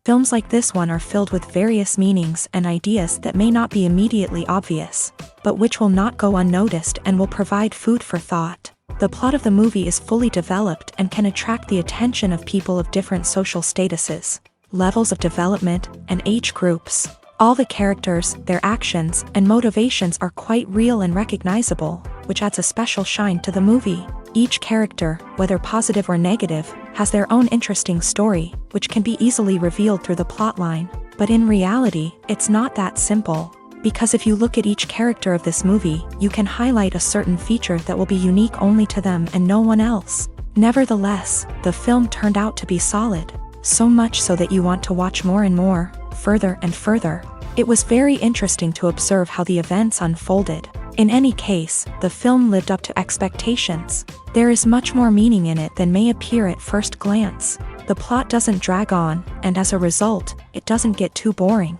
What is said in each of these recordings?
Films like this one are filled with various meanings and ideas that may not be immediately obvious, but which will not go unnoticed and will provide food for thought. The plot of the movie is fully developed and can attract the attention of people of different social statuses, levels of development, and age groups. All the characters, their actions, and motivations are quite real and recognizable, which adds a special shine to the movie. Each character, whether positive or negative, has their own interesting story, which can be easily revealed through the plotline. But in reality, it's not that simple. Because if you look at each character of this movie, you can highlight a certain feature that will be unique only to them and no one else. Nevertheless, the film turned out to be solid. So much so that you want to watch more and more, further and further. It was very interesting to observe how the events unfolded. In any case, the film lived up to expectations. There is much more meaning in it than may appear at first glance. The plot doesn't drag on, and as a result, it doesn't get too boring.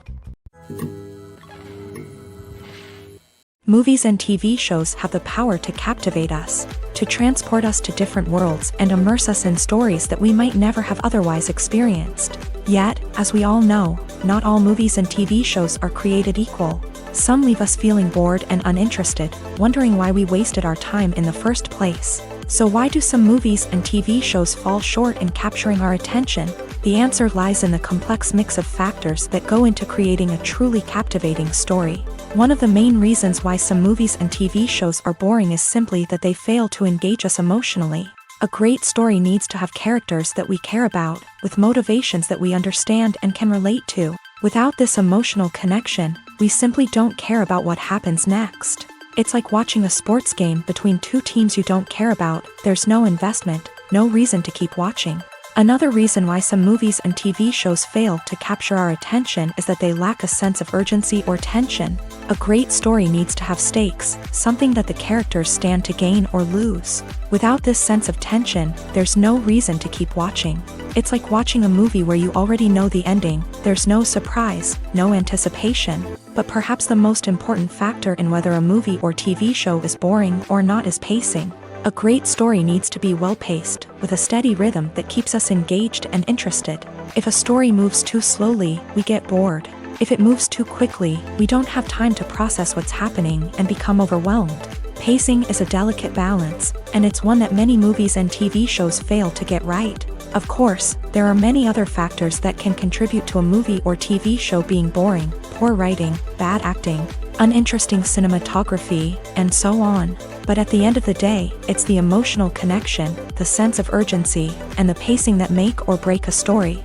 Movies and TV shows have the power to captivate us, to transport us to different worlds and immerse us in stories that we might never have otherwise experienced. Yet, as we all know, not all movies and TV shows are created equal. Some leave us feeling bored and uninterested, wondering why we wasted our time in the first place. So why do some movies and TV shows fall short in capturing our attention? The answer lies in the complex mix of factors that go into creating a truly captivating story. One of the main reasons why some movies and TV shows are boring is simply that they fail to engage us emotionally. A great story needs to have characters that we care about, with motivations that we understand and can relate to. Without this emotional connection, we simply don't care about what happens next. It's like watching a sports game between two teams you don't care about. There's no investment, no reason to keep watching. Another reason why some movies and TV shows fail to capture our attention is that they lack a sense of urgency or tension. A great story needs to have stakes, something that the characters stand to gain or lose. Without this sense of tension, there's no reason to keep watching. It's like watching a movie where you already know the ending. There's no surprise, no anticipation. But perhaps the most important factor in whether a movie or TV show is boring or not is pacing. A great story needs to be well-paced, with a steady rhythm that keeps us engaged and interested. If a story moves too slowly, we get bored. If it moves too quickly, we don't have time to process what's happening and become overwhelmed. Pacing is a delicate balance, and it's one that many movies and TV shows fail to get right. Of course, there are many other factors that can contribute to a movie or TV show being boring: poor writing, bad acting, uninteresting cinematography, and so on. But at the end of the day, it's the emotional connection, the sense of urgency, and the pacing that make or break a story.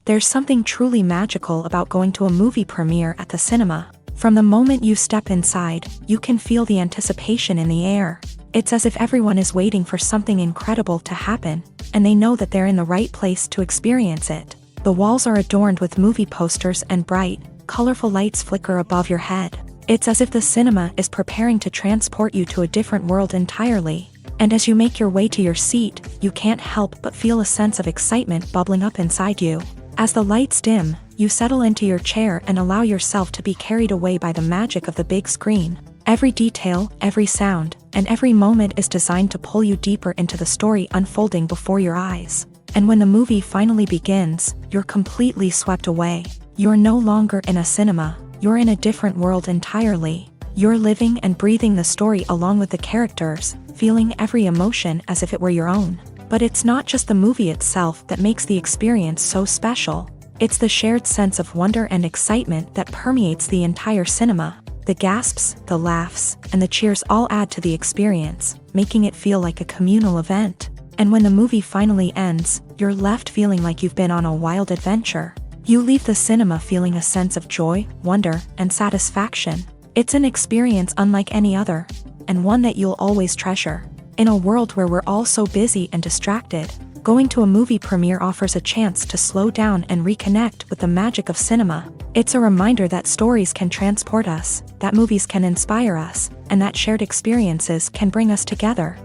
There's something truly magical about going to a movie premiere at the cinema. From the moment you step inside, you can feel the anticipation in the air. It's as if everyone is waiting for something incredible to happen, and they know that they're in the right place to experience it. The walls are adorned with movie posters and bright, colorful lights flicker above your head. It's as if the cinema is preparing to transport you to a different world entirely. And as you make your way to your seat, you can't help but feel a sense of excitement bubbling up inside you. As the lights dim, you settle into your chair and allow yourself to be carried away by the magic of the big screen. Every detail, every sound, and every moment is designed to pull you deeper into the story unfolding before your eyes. And when the movie finally begins, you're completely swept away. You're no longer in a cinema. You're in a different world entirely. You're living and breathing the story along with the characters, feeling every emotion as if it were your own. But it's not just the movie itself that makes the experience so special. It's the shared sense of wonder and excitement that permeates the entire cinema. The gasps, the laughs, and the cheers all add to the experience, making it feel like a communal event. And when the movie finally ends, you're left feeling like you've been on a wild adventure. You leave the cinema feeling a sense of joy, wonder, and satisfaction. It's an experience unlike any other, and one that you'll always treasure. In a world where we're all so busy and distracted, going to a movie premiere offers a chance to slow down and reconnect with the magic of cinema. It's a reminder that stories can transport us, that movies can inspire us, and that shared experiences can bring us together.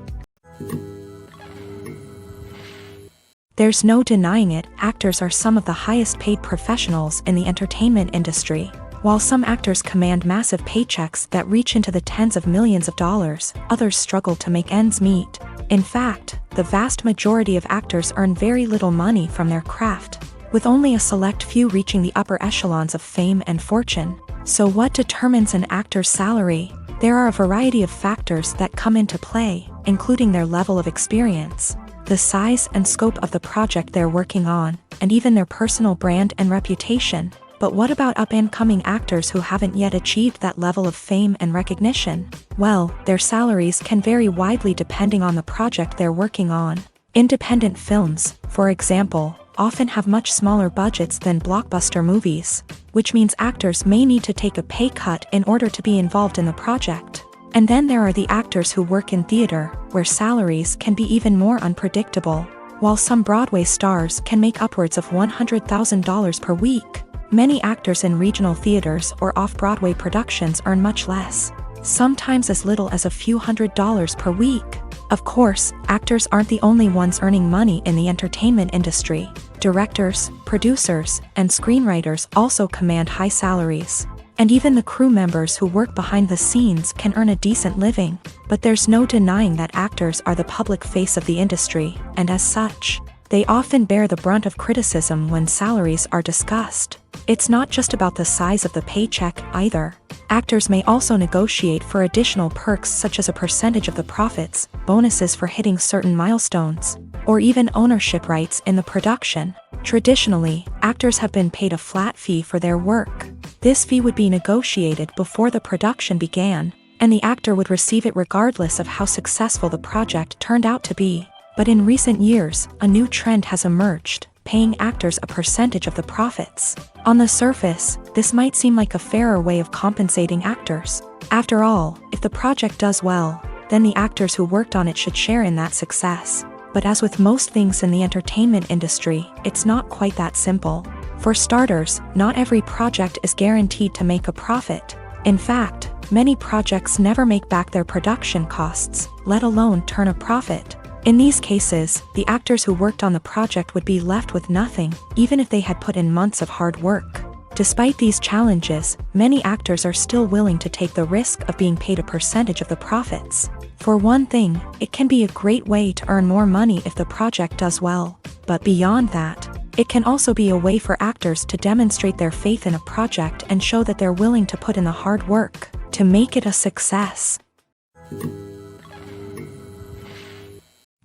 There's no denying it, actors are some of the highest paid professionals in the entertainment industry. While some actors command massive paychecks that reach into the tens of millions of dollars, others struggle to make ends meet. In fact, the vast majority of actors earn very little money from their craft, with only a select few reaching the upper echelons of fame and fortune. So what determines an actor's salary? There are a variety of factors that come into play, including their level of experience, the size and scope of the project they're working on, and even their personal brand and reputation. But what about up-and-coming actors who haven't yet achieved that level of fame and recognition? Well, their salaries can vary widely depending on the project they're working on. Independent films, for example, often have much smaller budgets than blockbuster movies, which means actors may need to take a pay cut in order to be involved in the project. And then there are the actors who work in theater, where salaries can be even more unpredictable. While some Broadway stars can make upwards of $100,000 per week, many actors in regional theaters or off-Broadway productions earn much less, sometimes as little as a few $100s per week. Of course, actors aren't the only ones earning money in the entertainment industry. Directors, producers, and screenwriters also command high salaries. And even the crew members who work behind the scenes can earn a decent living. But there's no denying that actors are the public face of the industry, and as such, they often bear the brunt of criticism when salaries are discussed. It's not just about the size of the paycheck, either. Actors may also negotiate for additional perks such as a percentage of the profits, bonuses for hitting certain milestones, or even ownership rights in the production. Traditionally, actors have been paid a flat fee for their work. This fee would be negotiated before the production began, and the actor would receive it regardless of how successful the project turned out to be. But in recent years, a new trend has emerged, paying actors a percentage of the profits. On the surface, this might seem like a fairer way of compensating actors. After all, if the project does well, then the actors who worked on it should share in that success. But as with most things in the entertainment industry, it's not quite that simple. For starters, not every project is guaranteed to make a profit. In fact, many projects never make back their production costs, let alone turn a profit. In these cases, the actors who worked on the project would be left with nothing, even if they had put in months of hard work. Despite these challenges, many actors are still willing to take the risk of being paid a percentage of the profits. For one thing, it can be a great way to earn more money if the project does well. But beyond that, it can also be a way for actors to demonstrate their faith in a project and show that they're willing to put in the hard work to make it a success.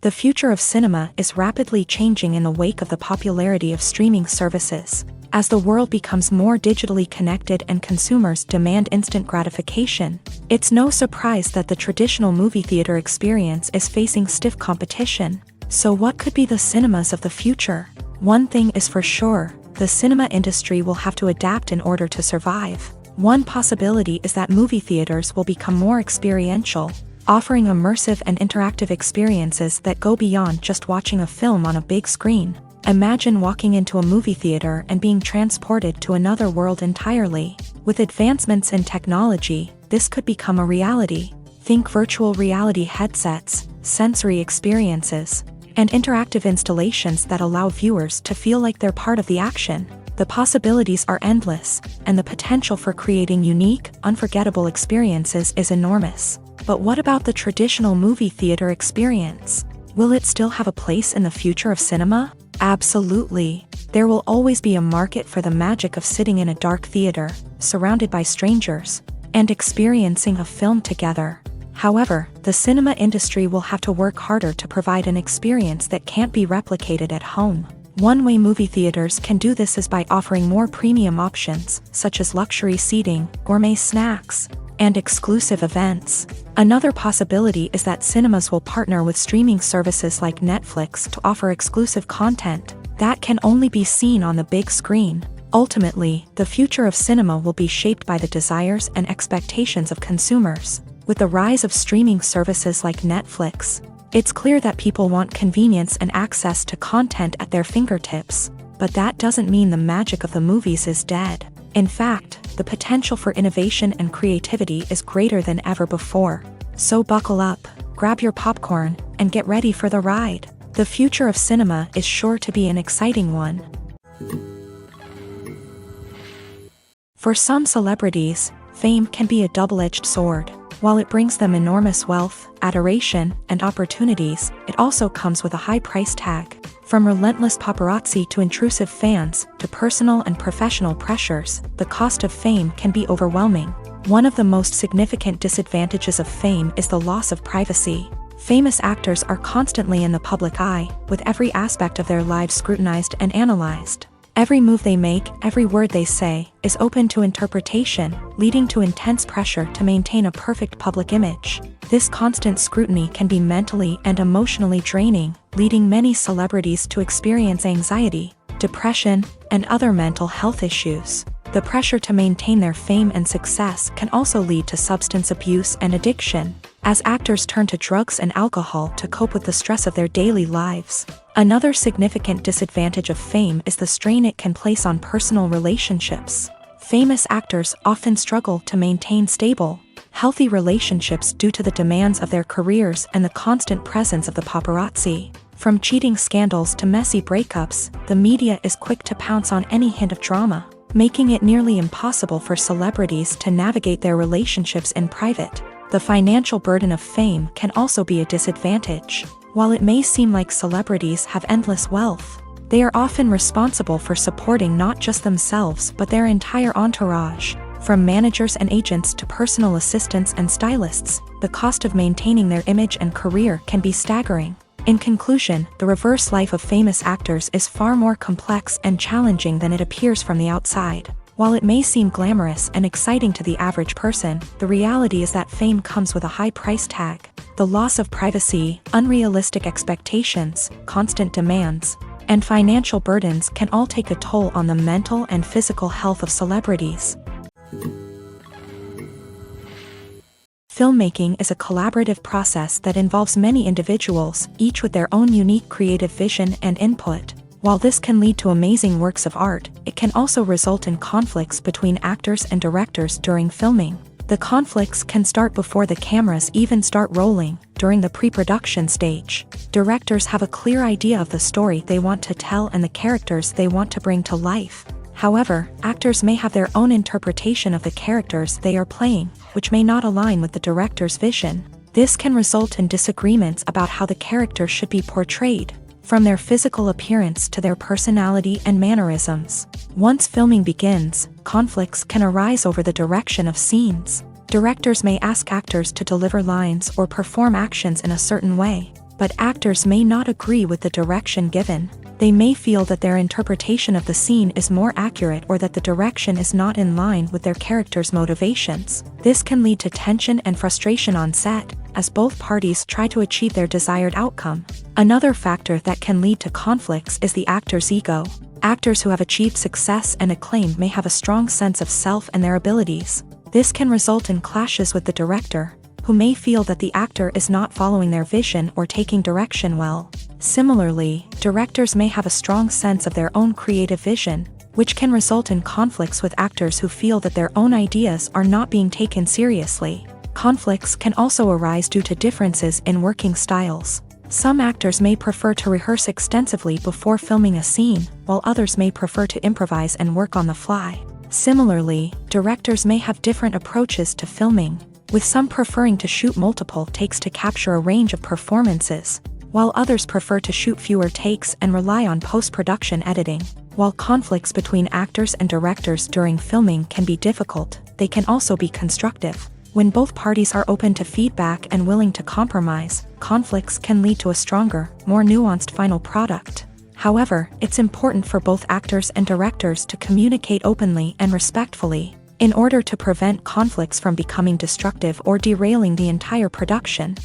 The future of cinema is rapidly changing in the wake of the popularity of streaming services. As the world becomes more digitally connected and consumers demand instant gratification, it's no surprise that the traditional movie theater experience is facing stiff competition. So what could be the cinemas of the future? One thing is for sure, the cinema industry will have to adapt in order to survive. One possibility is that movie theaters will become more experiential, offering immersive and interactive experiences that go beyond just watching a film on a big screen. Imagine walking into a movie theater and being transported to another world entirely. With advancements in technology, this could become a reality. Think virtual reality headsets, sensory experiences, and interactive installations that allow viewers to feel like they're part of the action. The possibilities are endless, and the potential for creating unique, unforgettable experiences is enormous. But what about the traditional movie theater experience? Will it still have a place in the future of cinema? Absolutely. There will always be a market for the magic of sitting in a dark theater, surrounded by strangers, and experiencing a film together. However, the cinema industry will have to work harder to provide an experience that can't be replicated at home. One way movie theaters can do this is by offering more premium options, such as luxury seating, gourmet snacks, and exclusive events. Another possibility is that cinemas will partner with streaming services like Netflix to offer exclusive content that can only be seen on the big screen. Ultimately, the future of cinema will be shaped by the desires and expectations of consumers. With the rise of streaming services like Netflix, it's clear that people want convenience and access to content at their fingertips. But that doesn't mean the magic of the movies is dead. In fact, the potential for innovation and creativity is greater than ever before. So buckle up, grab your popcorn, and get ready for the ride. The future of cinema is sure to be an exciting one. For some celebrities, fame can be a double-edged sword. While it brings them enormous wealth, adoration, and opportunities, it also comes with a high price tag. From relentless paparazzi to intrusive fans, to personal and professional pressures, the cost of fame can be overwhelming. One of the most significant disadvantages of fame is the loss of privacy. Famous actors are constantly in the public eye, with every aspect of their lives scrutinized and analyzed. Every move they make, every word they say, is open to interpretation, leading to intense pressure to maintain a perfect public image. This constant scrutiny can be mentally and emotionally draining, leading many celebrities to experience anxiety, depression, and other mental health issues. The pressure to maintain their fame and success can also lead to substance abuse and addiction, as actors turn to drugs and alcohol to cope with the stress of their daily lives. Another significant disadvantage of fame is the strain it can place on personal relationships. Famous actors often struggle to maintain stable, healthy relationships due to the demands of their careers and the constant presence of the paparazzi. From cheating scandals to messy breakups, the media is quick to pounce on any hint of drama, making it nearly impossible for celebrities to navigate their relationships in private. The financial burden of fame can also be a disadvantage. While it may seem like celebrities have endless wealth, they are often responsible for supporting not just themselves but their entire entourage. From managers and agents to personal assistants and stylists, the cost of maintaining their image and career can be staggering. In conclusion, the reverse life of famous actors is far more complex and challenging than it appears from the outside. While it may seem glamorous and exciting to the average person, the reality is that fame comes with a high price tag. The loss of privacy, unrealistic expectations, constant demands, and financial burdens can all take a toll on the mental and physical health of celebrities. Filmmaking is a collaborative process that involves many individuals, each with their own unique creative vision and input. While this can lead to amazing works of art, it can also result in conflicts between actors and directors during filming. The conflicts can start before the cameras even start rolling, during the pre-production stage. Directors have a clear idea of the story they want to tell and the characters they want to bring to life. However, actors may have their own interpretation of the characters they are playing, which may not align with the director's vision. This can result in disagreements about how the character should be portrayed, from their physical appearance to their personality and mannerisms. Once filming begins, conflicts can arise over the direction of scenes. Directors may ask actors to deliver lines or perform actions in a certain way, but actors may not agree with the direction given. They may feel that their interpretation of the scene is more accurate or that the direction is not in line with their character's motivations. This can lead to tension and frustration on set, as both parties try to achieve their desired outcome. Another factor that can lead to conflicts is the actor's ego. Actors who have achieved success and acclaim may have a strong sense of self and their abilities. This can result in clashes with the director, who may feel that the actor is not following their vision or taking direction well. Similarly, directors may have a strong sense of their own creative vision, which can result in conflicts with actors who feel that their own ideas are not being taken seriously. Conflicts can also arise due to differences in working styles. Some actors may prefer to rehearse extensively before filming a scene, while others may prefer to improvise and work on the fly. Similarly, directors may have different approaches to filming, with some preferring to shoot multiple takes to capture a range of performances, while others prefer to shoot fewer takes and rely on post-production editing. While conflicts between actors and directors during filming can be difficult, they can also be constructive. When both parties are open to feedback and willing to compromise, conflicts can lead to a stronger, more nuanced final product. However, it's important for both actors and directors to communicate openly and respectfully, in order to prevent conflicts from becoming destructive or derailing the entire production.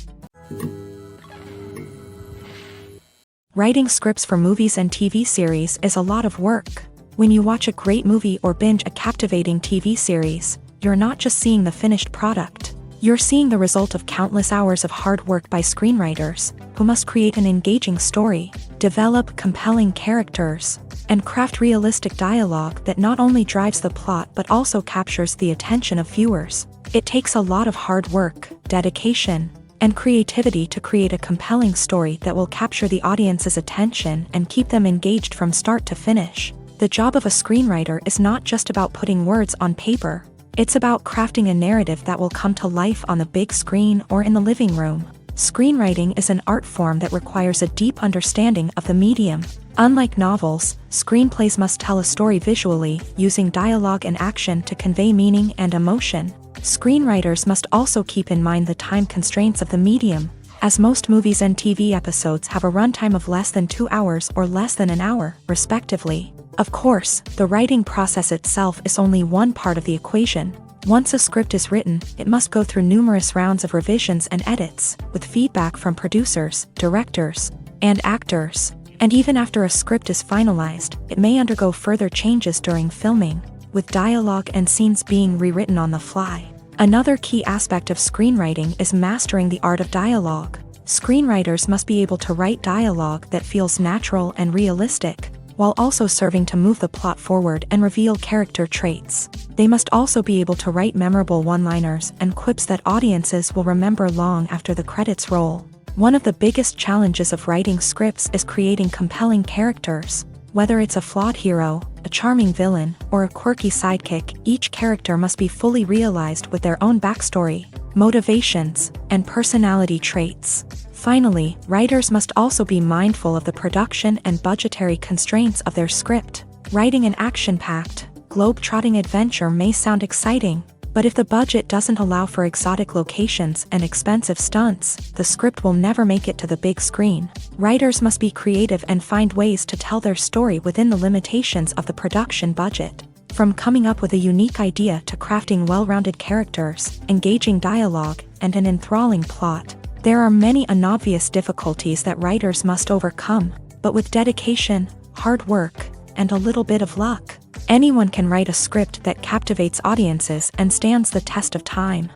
Writing scripts for movies and TV series is a lot of work. When you watch a great movie or binge a captivating TV series, you're not just seeing the finished product. You're seeing the result of countless hours of hard work by screenwriters, who must create an engaging story, develop compelling characters, and craft realistic dialogue that not only drives the plot but also captures the attention of viewers. It takes a lot of hard work, dedication, and creativity to create a compelling story that will capture the audience's attention and keep them engaged from start to finish. The job of a screenwriter is not just about putting words on paper. It's about crafting a narrative that will come to life on the big screen or in the living room. Screenwriting is an art form that requires a deep understanding of the medium. Unlike novels, screenplays must tell a story visually, using dialogue and action to convey meaning and emotion. Screenwriters must also keep in mind the time constraints of the medium, as most movies and TV episodes have a runtime of less than 2 hours or less than an hour, respectively. Of course, the writing process itself is only one part of the equation. Once a script is written, it must go through numerous rounds of revisions and edits, with feedback from producers, directors, and actors. And even after a script is finalized, it may undergo further changes during filming, with dialogue and scenes being rewritten on the fly. Another key aspect of screenwriting is mastering the art of dialogue. Screenwriters must be able to write dialogue that feels natural and realistic, while also serving to move the plot forward and reveal character traits. They must also be able to write memorable one-liners and quips that audiences will remember long after the credits roll. One of the biggest challenges of writing scripts is creating compelling characters. Whether it's a flawed hero, a charming villain, or a quirky sidekick, each character must be fully realized with their own backstory, motivations, and personality traits. Finally, writers must also be mindful of the production and budgetary constraints of their script. Writing an action-packed, globe-trotting adventure may sound exciting, but if the budget doesn't allow for exotic locations and expensive stunts, the script will never make it to the big screen. Writers must be creative and find ways to tell their story within the limitations of the production budget. From coming up with a unique idea to crafting well-rounded characters, engaging dialogue, and an enthralling plot, there are many unobvious difficulties that writers must overcome, but with dedication, hard work, and a little bit of luck, anyone can write a script that captivates audiences and stands the test of time.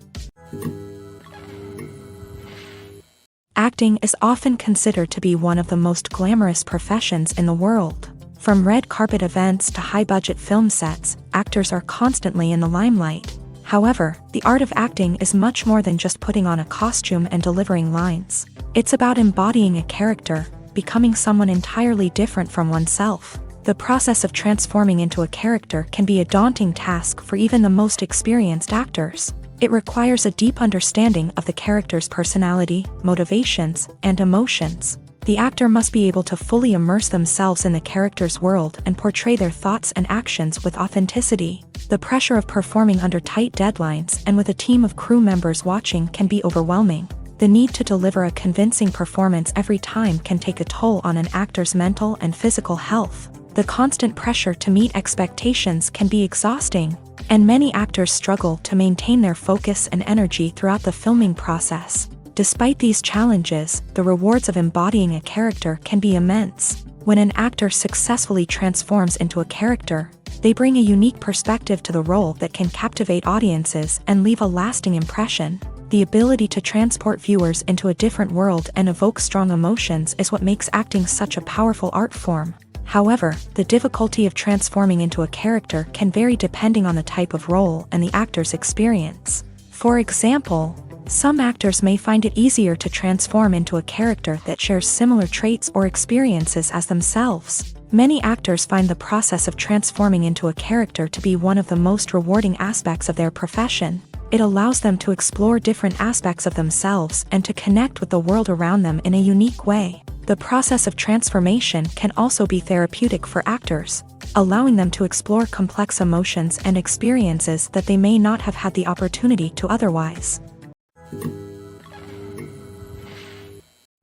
Acting is often considered to be one of the most glamorous professions in the world. From red carpet events to high-budget film sets, actors are constantly in the limelight. However, the art of acting is much more than just putting on a costume and delivering lines. It's about embodying a character, becoming someone entirely different from oneself. The process of transforming into a character can be a daunting task for even the most experienced actors. It requires a deep understanding of the character's personality, motivations, and emotions. The actor must be able to fully immerse themselves in the character's world and portray their thoughts and actions with authenticity. The pressure of performing under tight deadlines and with a team of crew members watching can be overwhelming. The need to deliver a convincing performance every time can take a toll on an actor's mental and physical health. The constant pressure to meet expectations can be exhausting, and many actors struggle to maintain their focus and energy throughout the filming process. Despite these challenges, the rewards of embodying a character can be immense. When an actor successfully transforms into a character, they bring a unique perspective to the role that can captivate audiences and leave a lasting impression. The ability to transport viewers into a different world and evoke strong emotions is what makes acting such a powerful art form. However, the difficulty of transforming into a character can vary depending on the type of role and the actor's experience. For example, some actors may find it easier to transform into a character that shares similar traits or experiences as themselves. Many actors find the process of transforming into a character to be one of the most rewarding aspects of their profession. It allows them to explore different aspects of themselves and to connect with the world around them in a unique way. The process of transformation can also be therapeutic for actors, allowing them to explore complex emotions and experiences that they may not have had the opportunity to otherwise.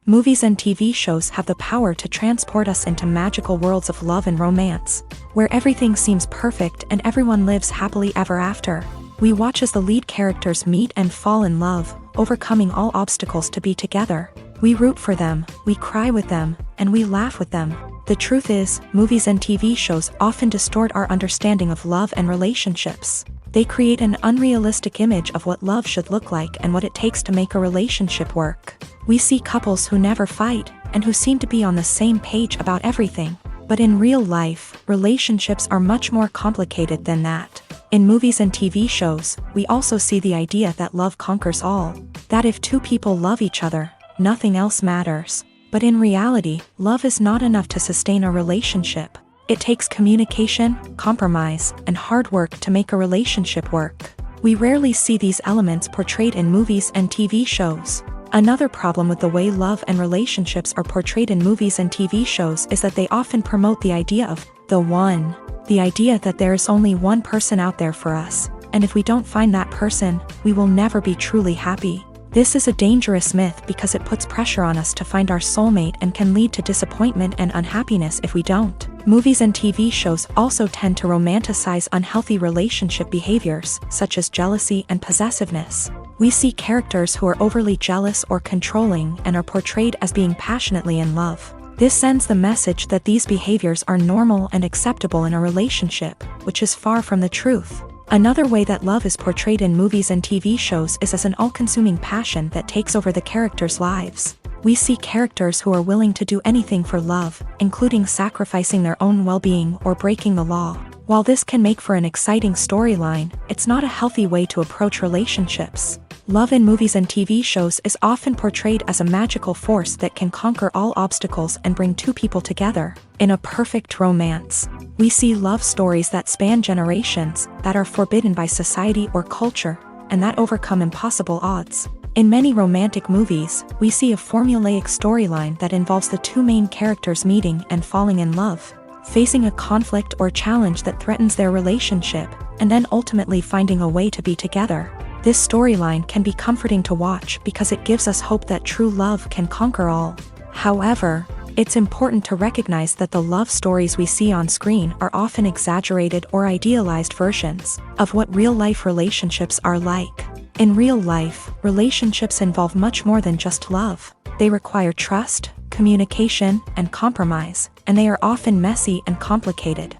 Movies and TV shows have the power to transport us into magical worlds of love and romance, where everything seems perfect and everyone lives happily ever after. We watch as the lead characters meet and fall in love, overcoming all obstacles to be together. We root for them, we cry with them, and we laugh with them. The truth is, movies and TV shows often distort our understanding of love and relationships. They create an unrealistic image of what love should look like and what it takes to make a relationship work. We see couples who never fight, and who seem to be on the same page about everything. But in real life, relationships are much more complicated than that. In movies and TV shows, we also see the idea that love conquers all. That if two people love each other, nothing else matters. But in reality, love is not enough to sustain a relationship. It takes communication, compromise, and hard work to make a relationship work. We rarely see these elements portrayed in movies and TV shows. Another problem with the way love and relationships are portrayed in movies and TV shows is that they often promote the idea of the one. The idea that there is only one person out there for us, and if we don't find that person, we will never be truly happy. This is a dangerous myth because it puts pressure on us to find our soulmate and can lead to disappointment and unhappiness if we don't. Movies and TV shows also tend to romanticize unhealthy relationship behaviors, such as jealousy and possessiveness. We see characters who are overly jealous or controlling and are portrayed as being passionately in love. This sends the message that these behaviors are normal and acceptable in a relationship, which is far from the truth. Another way that love is portrayed in movies and TV shows is as an all-consuming passion that takes over the characters' lives. We see characters who are willing to do anything for love, including sacrificing their own well-being or breaking the law. While this can make for an exciting storyline, it's not a healthy way to approach relationships. Love in movies and TV shows is often portrayed as a magical force that can conquer all obstacles and bring two people together in a perfect romance. We see love stories that span generations, that are forbidden by society or culture, and that overcome impossible odds. In many romantic movies, we see a formulaic storyline that involves the two main characters meeting and falling in love, facing a conflict or challenge that threatens their relationship, and then ultimately finding a way to be together. This storyline can be comforting to watch because it gives us hope that true love can conquer all. However, it's important to recognize that the love stories we see on screen are often exaggerated or idealized versions of what real-life relationships are like. In real life, relationships involve much more than just love. They require trust, communication, and compromise, and they are often messy and complicated.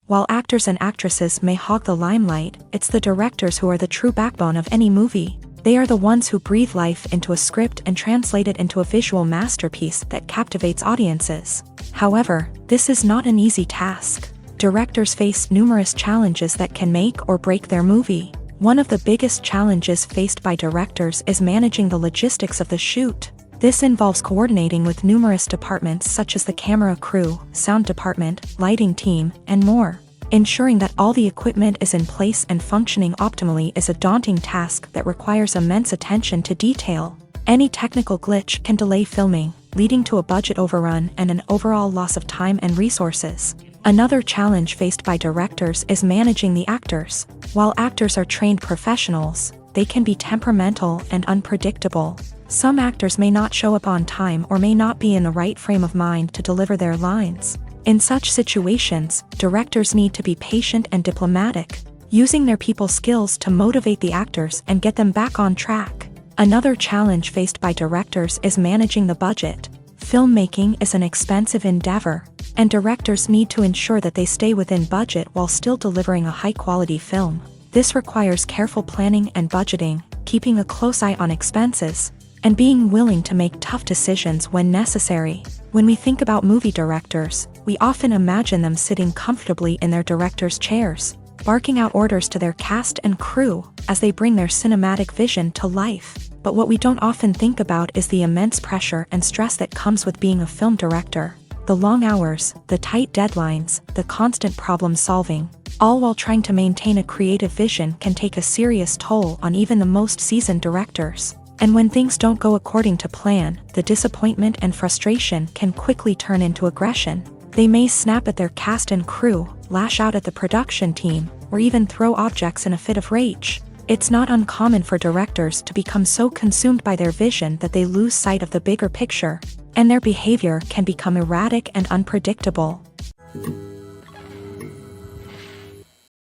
While actors and actresses may hog the limelight, it's the directors who are the true backbone of any movie. They are the ones who breathe life into a script and translate it into a visual masterpiece that captivates audiences. However, this is not an easy task. Directors face numerous challenges that can make or break their movie. One of the biggest challenges faced by directors is managing the logistics of the shoot. This involves coordinating with numerous departments such as the camera crew, sound department, lighting team, and more. Ensuring that all the equipment is in place and functioning optimally is a daunting task that requires immense attention to detail. Any technical glitch can delay filming, leading to a budget overrun and an overall loss of time and resources. Another challenge faced by directors is managing the actors. While actors are trained professionals, they can be temperamental and unpredictable. Some actors may not show up on time or may not be in the right frame of mind to deliver their lines. In such situations, directors need to be patient and diplomatic, using their people skills to motivate the actors and get them back on track. Another challenge faced by directors is managing the budget. Filmmaking is an expensive endeavor, and directors need to ensure that they stay within budget while still delivering a high-quality film. This requires careful planning and budgeting, keeping a close eye on expenses, and being willing to make tough decisions when necessary. When we think about movie directors, we often imagine them sitting comfortably in their director's chairs, barking out orders to their cast and crew as they bring their cinematic vision to life. But what we don't often think about is the immense pressure and stress that comes with being a film director. The long hours, the tight deadlines, the constant problem solving, all while trying to maintain a creative vision can take a serious toll on even the most seasoned directors. And when things don't go according to plan, the disappointment and frustration can quickly turn into aggression. They may snap at their cast and crew, lash out at the production team, or even throw objects in a fit of rage. It's not uncommon for directors to become so consumed by their vision that they lose sight of the bigger picture, and their behavior can become erratic and unpredictable.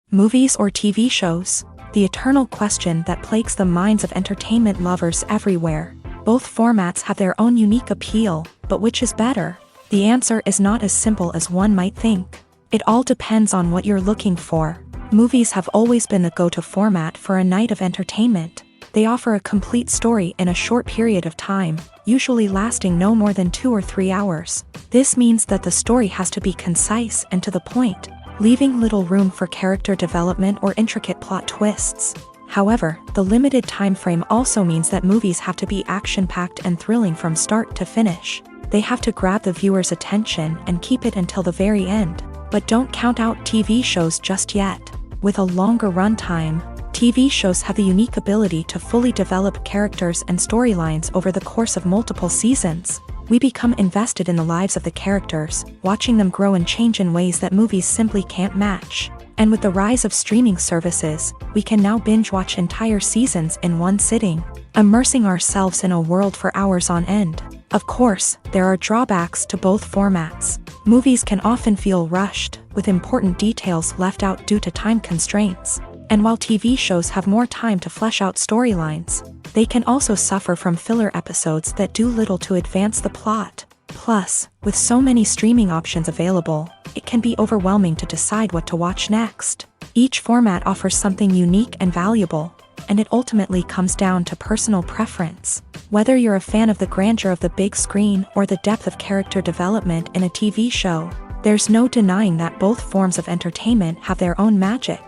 Movies or TV shows? The eternal question that plagues the minds of entertainment lovers everywhere. Both formats have their own unique appeal, but which is better? The answer is not as simple as one might think. It all depends on what you're looking for. Movies have always been the go-to format for a night of entertainment. They offer a complete story in a short period of time, usually lasting no more than 2 or 3 hours. This means that the story has to be concise and to the point, leaving little room for character development or intricate plot twists. However, the limited time frame also means that movies have to be action-packed and thrilling from start to finish. They have to grab the viewer's attention and keep it until the very end. But don't count out TV shows just yet. With a longer runtime, TV shows have the unique ability to fully develop characters and storylines over the course of multiple seasons. We become invested in the lives of the characters, watching them grow and change in ways that movies simply can't match. And with the rise of streaming services, we can now binge-watch entire seasons in one sitting, immersing ourselves in a world for hours on end. Of course, there are drawbacks to both formats. Movies can often feel rushed, with important details left out due to time constraints. And while TV shows have more time to flesh out storylines, they can also suffer from filler episodes that do little to advance the plot. Plus, with so many streaming options available, it can be overwhelming to decide what to watch next. Each format offers something unique and valuable, and it ultimately comes down to personal preference. Whether you're a fan of the grandeur of the big screen or the depth of character development in a TV show, there's no denying that both forms of entertainment have their own magic.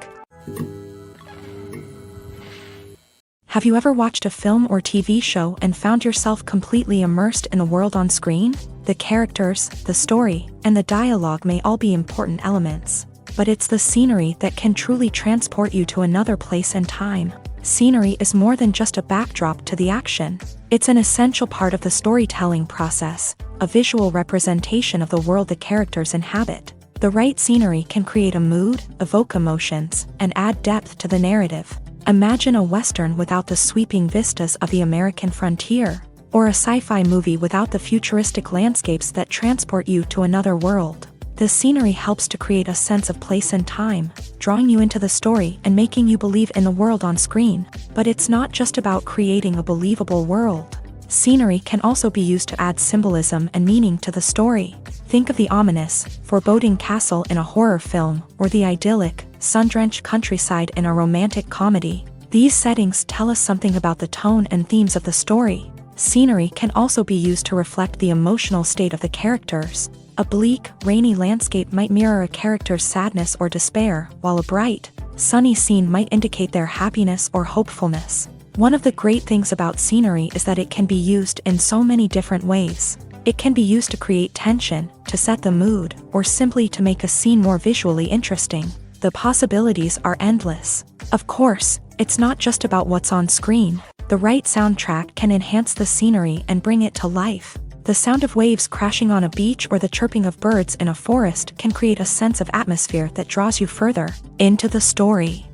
Have you ever watched a film or TV show and found yourself completely immersed in the world on screen? The characters, the story, and the dialogue may all be important elements, but it's the scenery that can truly transport you to another place and time. Scenery is more than just a backdrop to the action. It's an essential part of the storytelling process, a visual representation of the world the characters inhabit. The right scenery can create a mood, evoke emotions, and add depth to the narrative. Imagine a Western without the sweeping vistas of the American frontier, or a sci-fi movie without the futuristic landscapes that transport you to another world. The scenery helps to create a sense of place and time, drawing you into the story and making you believe in the world on screen. But it's not just about creating a believable world. Scenery can also be used to add symbolism and meaning to the story. Think of the ominous, foreboding castle in a horror film, or the idyllic, sun-drenched countryside in a romantic comedy. These settings tell us something about the tone and themes of the story. Scenery can also be used to reflect the emotional state of the characters. A bleak, rainy landscape might mirror a character's sadness or despair, while a bright, sunny scene might indicate their happiness or hopefulness. One of the great things about scenery is that it can be used in so many different ways. It can be used to create tension, to set the mood, or simply to make a scene more visually interesting. The possibilities are endless. Of course, it's not just about what's on screen. The right soundtrack can enhance the scenery and bring it to life. The sound of waves crashing on a beach or the chirping of birds in a forest can create a sense of atmosphere that draws you further into the story.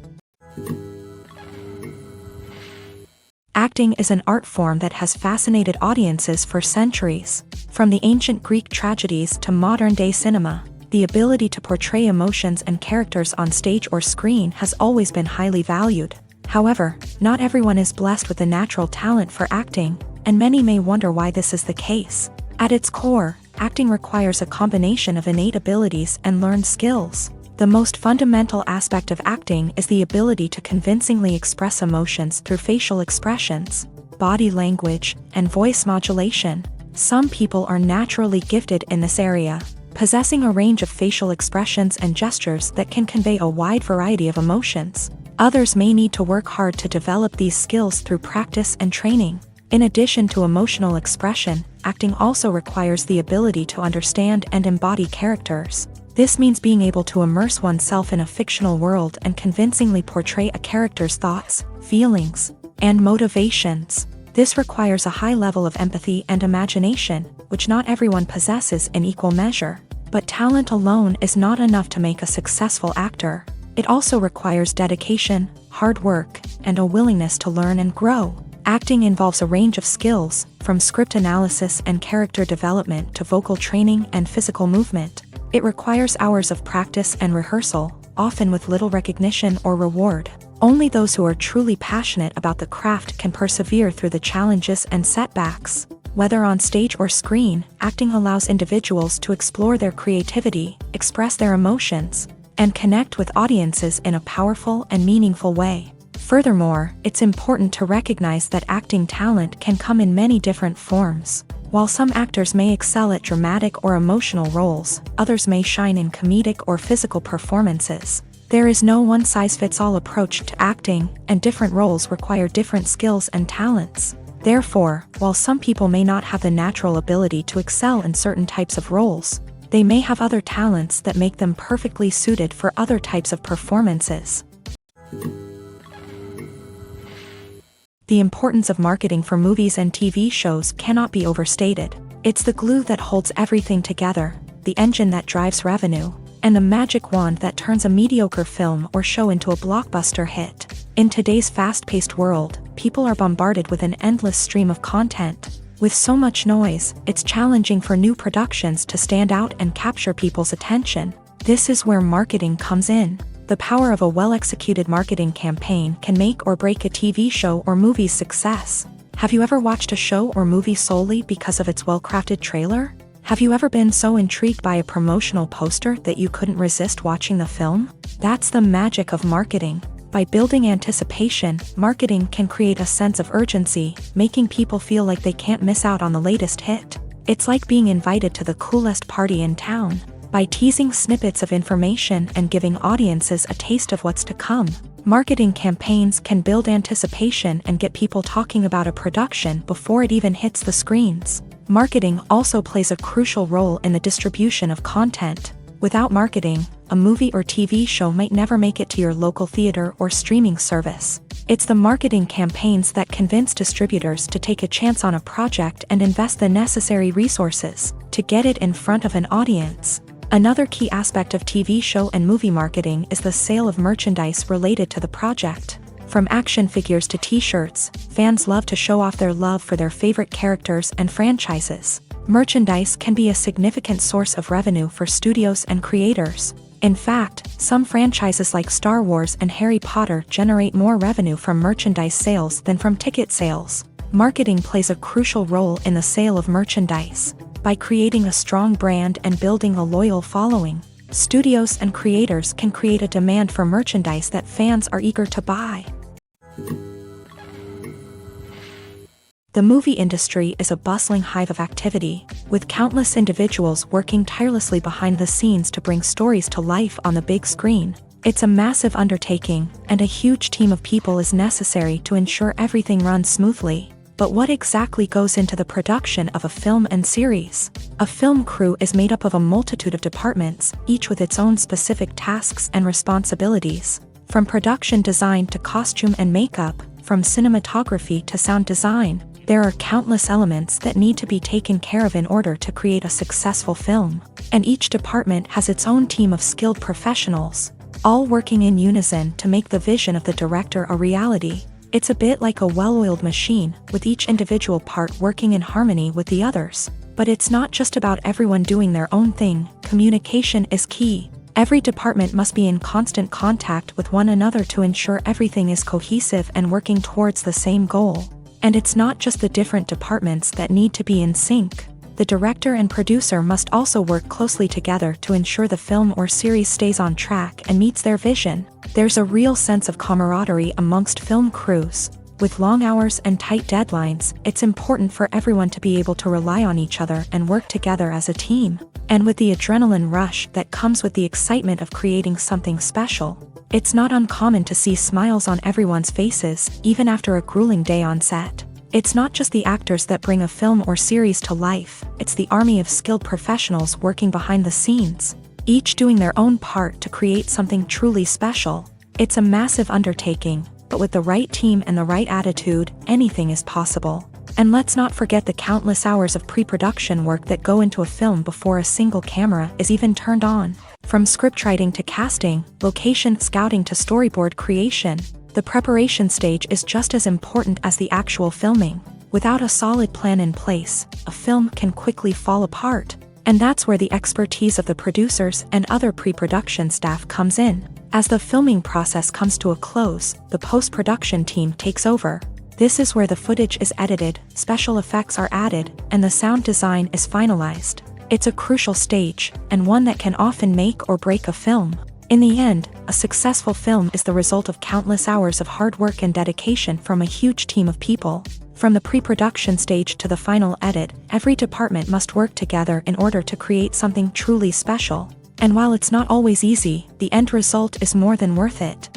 Acting is an art form that has fascinated audiences for centuries. From the ancient Greek tragedies to modern-day cinema, the ability to portray emotions and characters on stage or screen has always been highly valued. However, not everyone is blessed with the natural talent for acting, and many may wonder why this is the case. At its core, acting requires a combination of innate abilities and learned skills. The most fundamental aspect of acting is the ability to convincingly express emotions through facial expressions, body language, and voice modulation. Some people are naturally gifted in this area, possessing a range of facial expressions and gestures that can convey a wide variety of emotions. Others may need to work hard to develop these skills through practice and training. In addition to emotional expression, acting also requires the ability to understand and embody characters. This means being able to immerse oneself in a fictional world and convincingly portray a character's thoughts, feelings, and motivations. This requires a high level of empathy and imagination, which not everyone possesses in equal measure. But talent alone is not enough to make a successful actor. It also requires dedication, hard work, and a willingness to learn and grow. Acting involves a range of skills, from script analysis and character development to vocal training and physical movement. It requires hours of practice and rehearsal, often with little recognition or reward. Only those who are truly passionate about the craft can persevere through the challenges and setbacks. Whether on stage or screen, acting allows individuals to explore their creativity, express their emotions, and connect with audiences in a powerful and meaningful way. Furthermore, it's important to recognize that acting talent can come in many different forms. While some actors may excel at dramatic or emotional roles, others may shine in comedic or physical performances. There is no one-size-fits-all approach to acting, and different roles require different skills and talents. Therefore, while some people may not have the natural ability to excel in certain types of roles, they may have other talents that make them perfectly suited for other types of performances. The importance of marketing for movies and TV shows cannot be overstated. It's the glue that holds everything together, the engine that drives revenue, and the magic wand that turns a mediocre film or show into a blockbuster hit. In today's fast-paced world, people are bombarded with an endless stream of content. With so much noise, it's challenging for new productions to stand out and capture people's attention. This is where marketing comes in. The power of a well-executed marketing campaign can make or break a TV show or movie's success. Have you ever watched a show or movie solely because of its well-crafted trailer? Have you ever been so intrigued by a promotional poster that you couldn't resist watching the film? That's the magic of marketing. By building anticipation, marketing can create a sense of urgency, making people feel like they can't miss out on the latest hit. It's like being invited to the coolest party in town. By teasing snippets of information and giving audiences a taste of what's to come, marketing campaigns can build anticipation and get people talking about a production before it even hits the screens. Marketing also plays a crucial role in the distribution of content. Without marketing, a movie or TV show might never make it to your local theater or streaming service. It's the marketing campaigns that convince distributors to take a chance on a project and invest the necessary resources to get it in front of an audience. Another key aspect of TV show and movie marketing is the sale of merchandise related to the project. From action figures to t-shirts, fans love to show off their love for their favorite characters and franchises. Merchandise can be a significant source of revenue for studios and creators. In fact, some franchises like Star Wars and Harry Potter generate more revenue from merchandise sales than from ticket sales. Marketing plays a crucial role in the sale of merchandise. By creating a strong brand and building a loyal following, studios and creators can create a demand for merchandise that fans are eager to buy. The movie industry is a bustling hive of activity, with countless individuals working tirelessly behind the scenes to bring stories to life on the big screen. It's a massive undertaking, and a huge team of people is necessary to ensure everything runs smoothly. But what exactly goes into the production of a film and series? A film crew is made up of a multitude of departments, each with its own specific tasks and responsibilities. From production design to costume and makeup, from cinematography to sound design, there are countless elements that need to be taken care of in order to create a successful film. And each department has its own team of skilled professionals, all working in unison to make the vision of the director a reality. It's a bit like a well-oiled machine, with each individual part working in harmony with the others. But it's not just about everyone doing their own thing. Communication is key. Every department must be in constant contact with one another to ensure everything is cohesive and working towards the same goal. And it's not just the different departments that need to be in sync. The director and producer must also work closely together to ensure the film or series stays on track and meets their vision. There's a real sense of camaraderie amongst film crews. With long hours and tight deadlines, it's important for everyone to be able to rely on each other and work together as a team. And with the adrenaline rush that comes with the excitement of creating something special, it's not uncommon to see smiles on everyone's faces, even after a grueling day on set. It's not just the actors that bring a film or series to life, it's the army of skilled professionals working behind the scenes, each doing their own part to create something truly special. It's a massive undertaking, but with the right team and the right attitude, anything is possible. And let's not forget the countless hours of pre-production work that go into a film before a single camera is even turned on. From scriptwriting to casting, location scouting to storyboard creation, the preparation stage is just as important as the actual filming. Without a solid plan in place, a film can quickly fall apart. And that's where the expertise of the producers and other pre-production staff comes in. As the filming process comes to a close, the post-production team takes over. This is where the footage is edited, special effects are added, and the sound design is finalized. It's a crucial stage, and one that can often make or break a film. In the end, a successful film is the result of countless hours of hard work and dedication from a huge team of people. From the pre-production stage to the final edit, every department must work together in order to create something truly special. And while it's not always easy, the end result is more than worth it.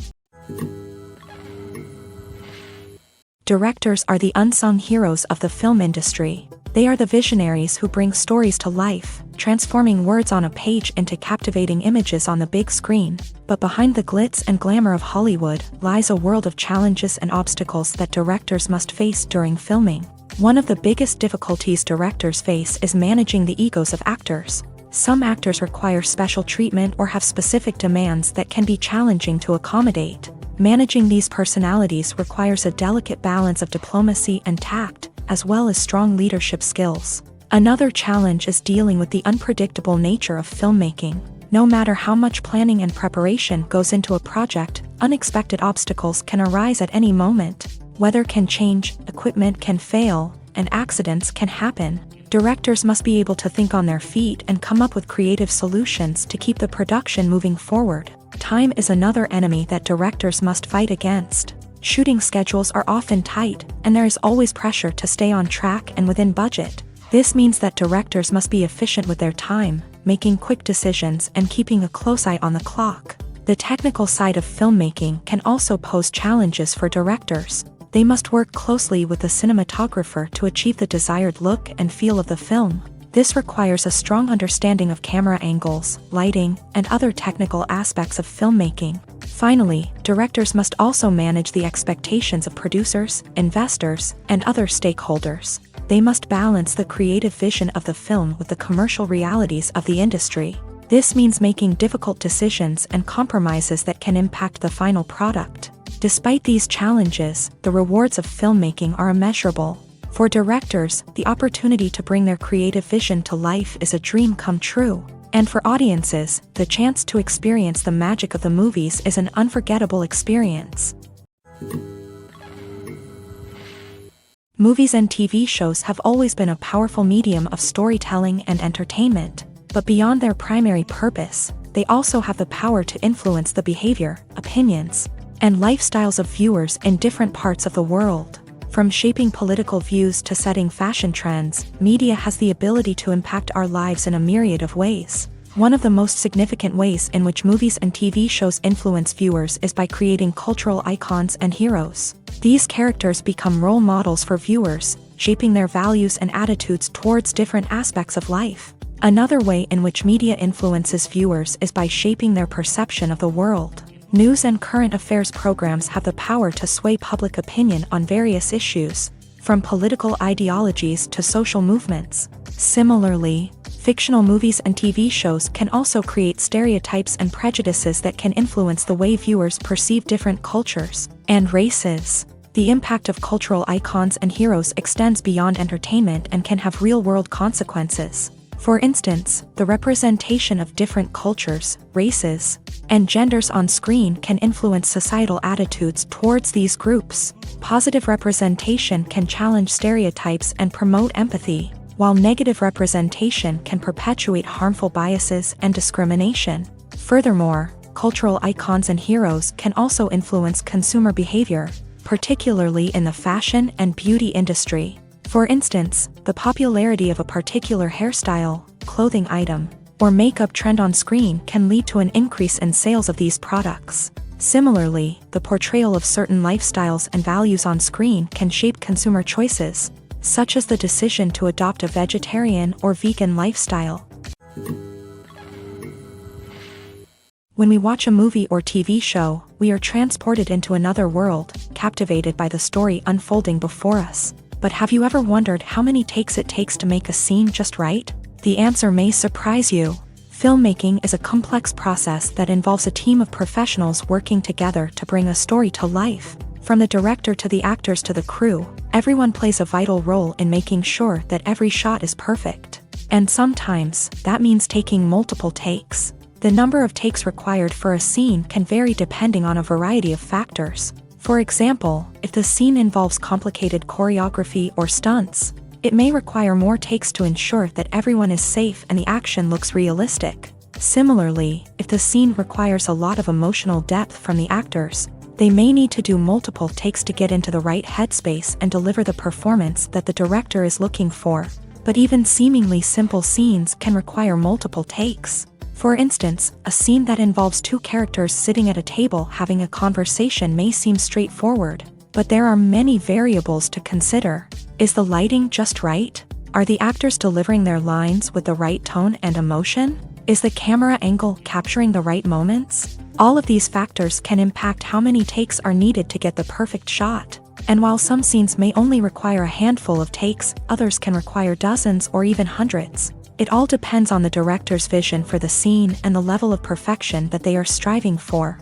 Directors are the unsung heroes of the film industry. They are the visionaries who bring stories to life, transforming words on a page into captivating images on the big screen. But behind the glitz and glamour of Hollywood lies a world of challenges and obstacles that directors must face during filming. One of the biggest difficulties directors face is managing the egos of actors. Some actors require special treatment or have specific demands that can be challenging to accommodate. Managing these personalities requires a delicate balance of diplomacy and tact, as well as strong leadership skills. Another challenge is dealing with the unpredictable nature of filmmaking. No matter how much planning and preparation goes into a project, unexpected obstacles can arise at any moment. Weather can change, equipment can fail, and accidents can happen. Directors must be able to think on their feet and come up with creative solutions to keep the production moving forward. Time is another enemy that directors must fight against. Shooting schedules are often tight, and there is always pressure to stay on track and within budget. This means that directors must be efficient with their time, making quick decisions and keeping a close eye on the clock. The technical side of filmmaking can also pose challenges for directors. They must work closely with the cinematographer to achieve the desired look and feel of the film. This requires a strong understanding of camera angles, lighting, and other technical aspects of filmmaking. Finally, directors must also manage the expectations of producers, investors, and other stakeholders. They must balance the creative vision of the film with the commercial realities of the industry. This means making difficult decisions and compromises that can impact the final product. Despite these challenges, the rewards of filmmaking are immeasurable. For directors, the opportunity to bring their creative vision to life is a dream come true. And for audiences, the chance to experience the magic of the movies is an unforgettable experience. Movies and TV shows have always been a powerful medium of storytelling and entertainment. But beyond their primary purpose, they also have the power to influence the behavior, opinions, and lifestyles of viewers in different parts of the world. From shaping political views to setting fashion trends, media has the ability to impact our lives in a myriad of ways. One of the most significant ways in which movies and TV shows influence viewers is by creating cultural icons and heroes. These characters become role models for viewers, shaping their values and attitudes towards different aspects of life. Another way in which media influences viewers is by shaping their perception of the world. News and current affairs programs have the power to sway public opinion on various issues, from political ideologies to social movements. Similarly, fictional movies and TV shows can also create stereotypes and prejudices that can influence the way viewers perceive different cultures and races. The impact of cultural icons and heroes extends beyond entertainment and can have real-world consequences. For instance, the representation of different cultures, races, and genders on screen can influence societal attitudes towards these groups. Positive representation can challenge stereotypes and promote empathy, while negative representation can perpetuate harmful biases and discrimination. Furthermore, cultural icons and heroes can also influence consumer behavior, particularly in the fashion and beauty industry. For instance, the popularity of a particular hairstyle, clothing item, or makeup trend on screen can lead to an increase in sales of these products. Similarly, the portrayal of certain lifestyles and values on screen can shape consumer choices, such as the decision to adopt a vegetarian or vegan lifestyle. When we watch a movie or TV show, we are transported into another world, captivated by the story unfolding before us. But have you ever wondered how many takes it takes to make a scene just right? The answer may surprise you. Filmmaking is a complex process that involves a team of professionals working together to bring a story to life. From the director to the actors to the crew, everyone plays a vital role in making sure that every shot is perfect. And sometimes, that means taking multiple takes. The number of takes required for a scene can vary depending on a variety of factors. For example, if the scene involves complicated choreography or stunts, it may require more takes to ensure that everyone is safe and the action looks realistic. Similarly, if the scene requires a lot of emotional depth from the actors, they may need to do multiple takes to get into the right headspace and deliver the performance that the director is looking for. But even seemingly simple scenes can require multiple takes. For instance, a scene that involves two characters sitting at a table having a conversation may seem straightforward, but there are many variables to consider. Is the lighting just right? Are the actors delivering their lines with the right tone and emotion? Is the camera angle capturing the right moments? All of these factors can impact how many takes are needed to get the perfect shot. And while some scenes may only require a handful of takes, others can require dozens or even hundreds. It all depends on the director's vision for the scene and the level of perfection that they are striving for.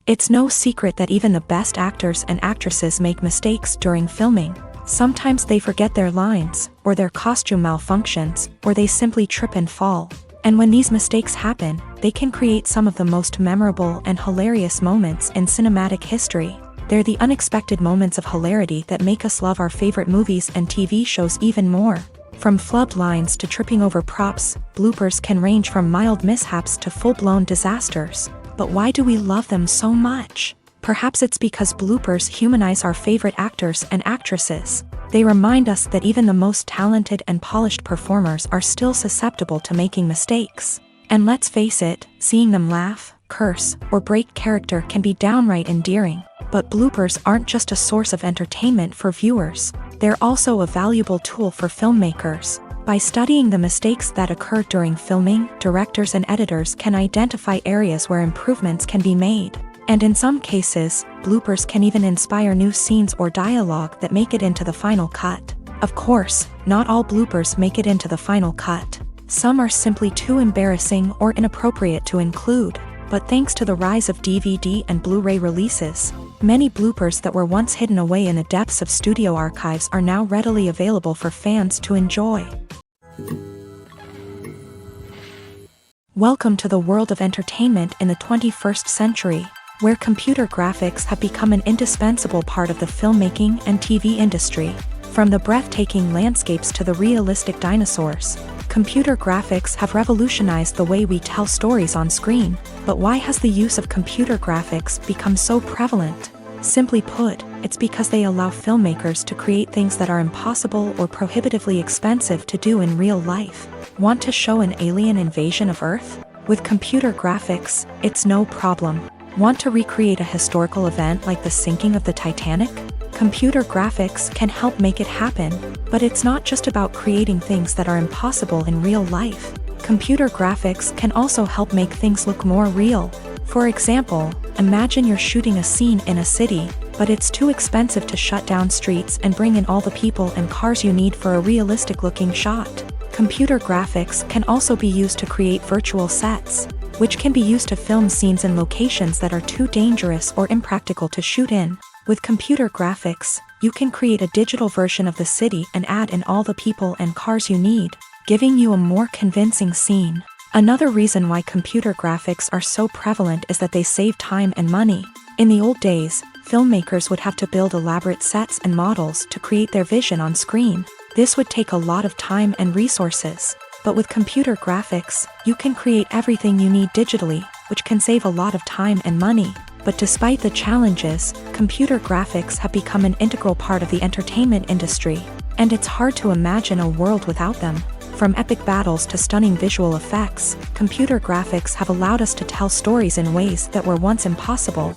It's no secret that even the best actors and actresses make mistakes during filming. Sometimes they forget their lines, or their costume malfunctions, or they simply trip and fall. And when these mistakes happen, they can create some of the most memorable and hilarious moments in cinematic history. They're the unexpected moments of hilarity that make us love our favorite movies and TV shows even more. From flubbed lines to tripping over props, bloopers can range from mild mishaps to full-blown disasters. But why do we love them so much? Perhaps it's because bloopers humanize our favorite actors and actresses. They remind us that even the most talented and polished performers are still susceptible to making mistakes. And let's face it, seeing them laugh, curse, or break character can be downright endearing. But bloopers aren't just a source of entertainment for viewers. They're also a valuable tool for filmmakers. By studying the mistakes that occur during filming, directors and editors can identify areas where improvements can be made. And in some cases, bloopers can even inspire new scenes or dialogue that make it into the final cut. Of course, not all bloopers make it into the final cut. Some are simply too embarrassing or inappropriate to include. But thanks to the rise of DVD and Blu-ray releases, many bloopers that were once hidden away in the depths of studio archives are now readily available for fans to enjoy. Welcome to the world of entertainment in the 21st century, where computer graphics have become an indispensable part of the filmmaking and TV industry. From the breathtaking landscapes to the realistic dinosaurs, computer graphics have revolutionized the way we tell stories on screen. But why has the use of computer graphics become so prevalent? Simply put, it's because they allow filmmakers to create things that are impossible or prohibitively expensive to do in real life. Want to show an alien invasion of Earth? With computer graphics, it's no problem. Want to recreate a historical event like the sinking of the Titanic? Computer graphics can help make it happen. But it's not just about creating things that are impossible in real life. Computer graphics can also help make things look more real. For example, imagine you're shooting a scene in a city, but it's too expensive to shut down streets and bring in all the people and cars you need for a realistic-looking shot. Computer graphics can also be used to create virtual sets, which can be used to film scenes in locations that are too dangerous or impractical to shoot in. With computer graphics, you can create a digital version of the city and add in all the people and cars you need, giving you a more convincing scene. Another reason why computer graphics are so prevalent is that they save time and money. In the old days, filmmakers would have to build elaborate sets and models to create their vision on screen. This would take a lot of time and resources. But with computer graphics, you can create everything you need digitally, which can save a lot of time and money. But despite the challenges, computer graphics have become an integral part of the entertainment industry, and it's hard to imagine a world without them. From epic battles to stunning visual effects, computer graphics have allowed us to tell stories in ways that were once impossible.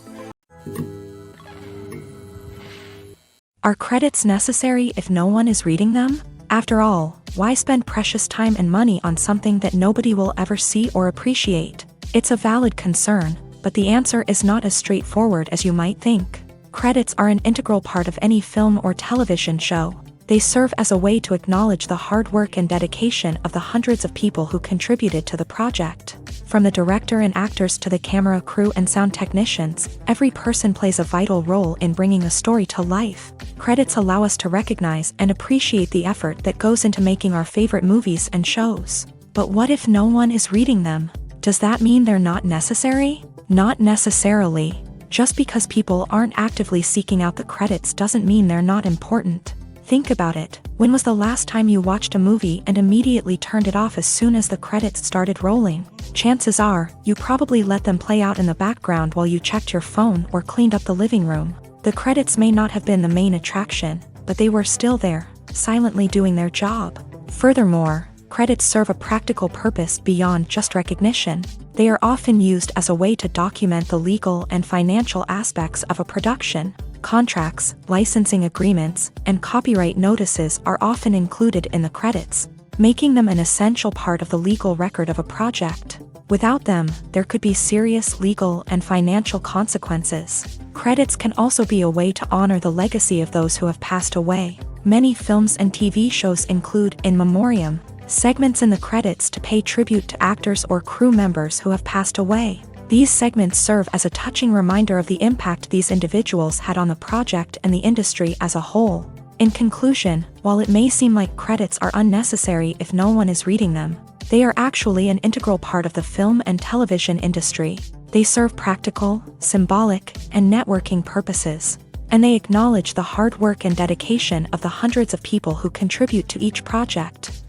Are credits necessary if no one is reading them? After all, why spend precious time and money on something that nobody will ever see or appreciate? It's a valid concern, but the answer is not as straightforward as you might think. Credits are an integral part of any film or television show. They serve as a way to acknowledge the hard work and dedication of the hundreds of people who contributed to the project. From the director and actors to the camera crew and sound technicians, every person plays a vital role in bringing a story to life. Credits allow us to recognize and appreciate the effort that goes into making our favorite movies and shows. But what if no one is reading them? Does that mean they're not necessary? Not necessarily. Just because people aren't actively seeking out the credits doesn't mean they're not important. Think about it. When was the last time you watched a movie and immediately turned it off as soon as the credits started rolling? Chances are, you probably let them play out in the background while you checked your phone or cleaned up the living room. The credits may not have been the main attraction, but they were still there, silently doing their job. Furthermore, credits serve a practical purpose beyond just recognition. They are often used as a way to document the legal and financial aspects of a production. Contracts, licensing agreements, and copyright notices are often included in the credits, making them an essential part of the legal record of a project. Without them, there could be serious legal and financial consequences. Credits can also be a way to honor the legacy of those who have passed away. Many films and TV shows include in memoriam segments in the credits to pay tribute to actors or crew members who have passed away. These segments serve as a touching reminder of the impact these individuals had on the project and the industry as a whole. In conclusion, while it may seem like credits are unnecessary if no one is reading them, they are actually an integral part of the film and television industry. They serve practical, symbolic, and networking purposes, and they acknowledge the hard work and dedication of the hundreds of people who contribute to each project.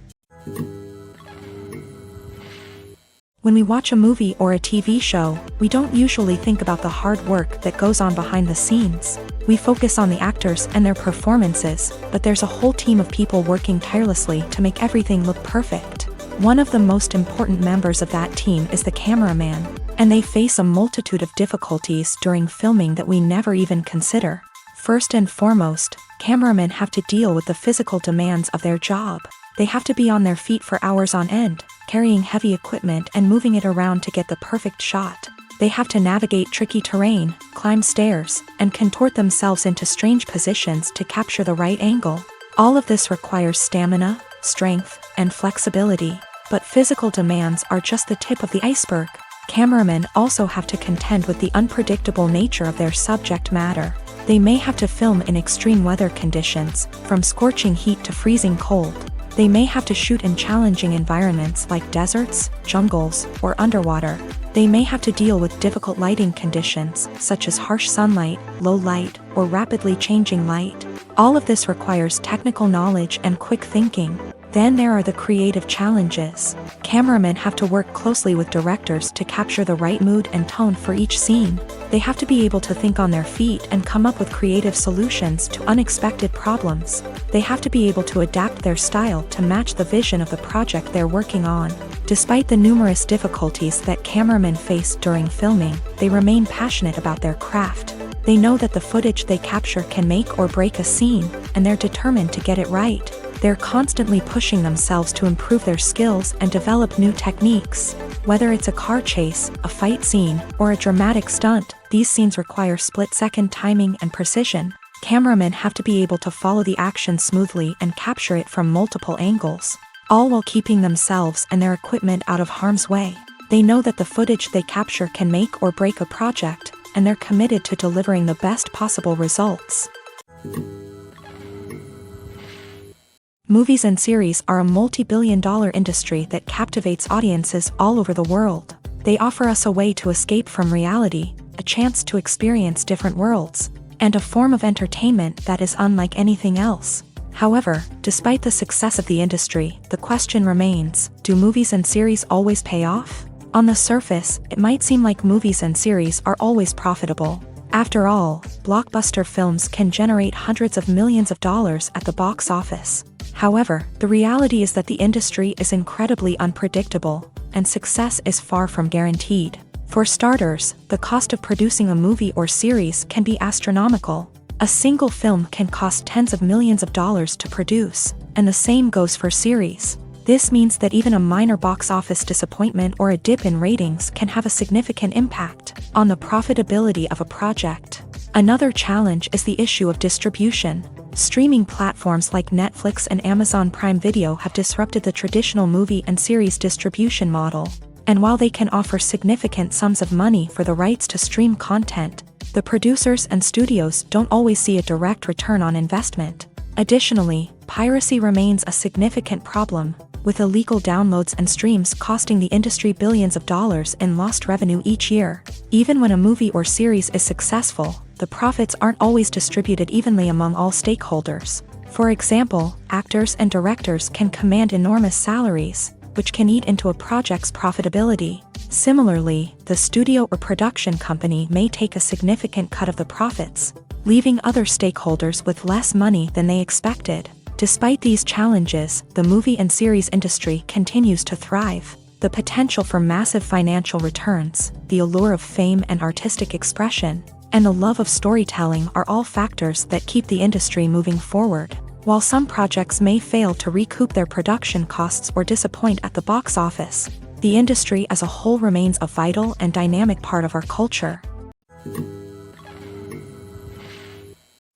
When we watch a movie or a TV show, we don't usually think about the hard work that goes on behind the scenes. We focus on the actors and their performances, but there's a whole team of people working tirelessly to make everything look perfect. One of the most important members of that team is the cameraman, and they face a multitude of difficulties during filming that we never even consider. First and foremost, cameramen have to deal with the physical demands of their job. They have to be on their feet for hours on end, carrying heavy equipment and moving it around to get the perfect shot. They have to navigate tricky terrain, climb stairs, and contort themselves into strange positions to capture the right angle. All of this requires stamina, strength, and flexibility. But physical demands are just the tip of the iceberg. Cameramen also have to contend with the unpredictable nature of their subject matter. They may have to film in extreme weather conditions, from scorching heat to freezing cold. They may have to shoot in challenging environments like deserts, jungles, or underwater. They may have to deal with difficult lighting conditions, such as harsh sunlight, low light, or rapidly changing light. All of this requires technical knowledge and quick thinking. Then there are the creative challenges. Cameramen have to work closely with directors to capture the right mood and tone for each scene. They have to be able to think on their feet and come up with creative solutions to unexpected problems. They have to be able to adapt their style to match the vision of the project they're working on. Despite the numerous difficulties that cameramen face during filming, they remain passionate about their craft. They know that the footage they capture can make or break a scene, and they're determined to get it right. They're constantly pushing themselves to improve their skills and develop new techniques. Whether it's a car chase, a fight scene, or a dramatic stunt, these scenes require split-second timing and precision. Cameramen have to be able to follow the action smoothly and capture it from multiple angles, all while keeping themselves and their equipment out of harm's way. They know that the footage they capture can make or break a project, and they're committed to delivering the best possible results. Movies and series are a multi-billion-dollar industry that captivates audiences all over the world. They offer us a way to escape from reality, a chance to experience different worlds, and a form of entertainment that is unlike anything else. However, despite the success of the industry, the question remains, do movies and series always pay off? On the surface, it might seem like movies and series are always profitable. After all, blockbuster films can generate hundreds of millions of dollars at the box office. However, the reality is that the industry is incredibly unpredictable, and success is far from guaranteed. For starters, the cost of producing a movie or series can be astronomical. A single film can cost tens of millions of dollars to produce, and the same goes for series. This means that even a minor box office disappointment or a dip in ratings can have a significant impact on the profitability of a project. Another challenge is the issue of distribution. Streaming platforms like Netflix and Amazon Prime Video have disrupted the traditional movie and series distribution model. And while they can offer significant sums of money for the rights to stream content, the producers and studios don't always see a direct return on investment. Additionally, piracy remains a significant problem, with illegal downloads and streams costing the industry billions of dollars in lost revenue each year. Even when a movie or series is successful, the profits aren't always distributed evenly among all stakeholders. For example, actors and directors can command enormous salaries, which can eat into a project's profitability. Similarly, the studio or production company may take a significant cut of the profits, leaving other stakeholders with less money than they expected. Despite these challenges, the movie and series industry continues to thrive. The potential for massive financial returns, the allure of fame and artistic expression, and the love of storytelling are all factors that keep the industry moving forward. While some projects may fail to recoup their production costs or disappoint at the box office, the industry as a whole remains a vital and dynamic part of our culture.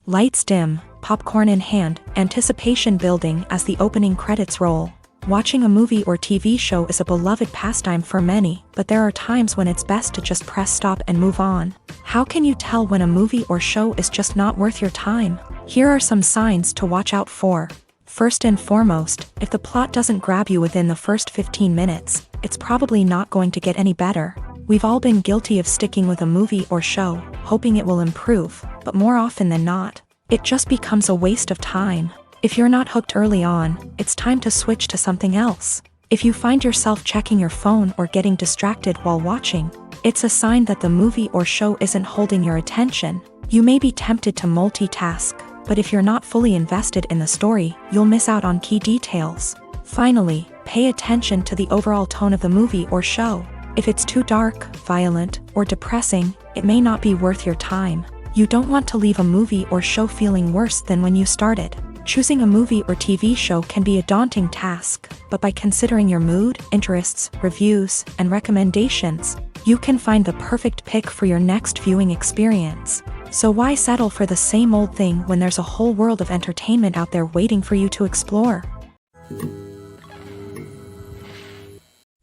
Lights dim, popcorn in hand, anticipation building as the opening credits roll. Watching a movie or TV show is a beloved pastime for many, but there are times when it's best to just press stop and move on. How can you tell when a movie or show is just not worth your time? Here are some signs to watch out for. First and foremost, if the plot doesn't grab you within the first 15 minutes, it's probably not going to get any better. We've all been guilty of sticking with a movie or show, hoping it will improve, but more often than not, it just becomes a waste of time. If you're not hooked early on, it's time to switch to something else. If you find yourself checking your phone or getting distracted while watching, it's a sign that the movie or show isn't holding your attention. You may be tempted to multitask, but if you're not fully invested in the story, you'll miss out on key details. Finally, pay attention to the overall tone of the movie or show. If it's too dark, violent, or depressing, it may not be worth your time. You don't want to leave a movie or show feeling worse than when you started. Choosing a movie or TV show can be a daunting task, but by considering your mood, interests, reviews, and recommendations, you can find the perfect pick for your next viewing experience. So why settle for the same old thing when there's a whole world of entertainment out there waiting for you to explore?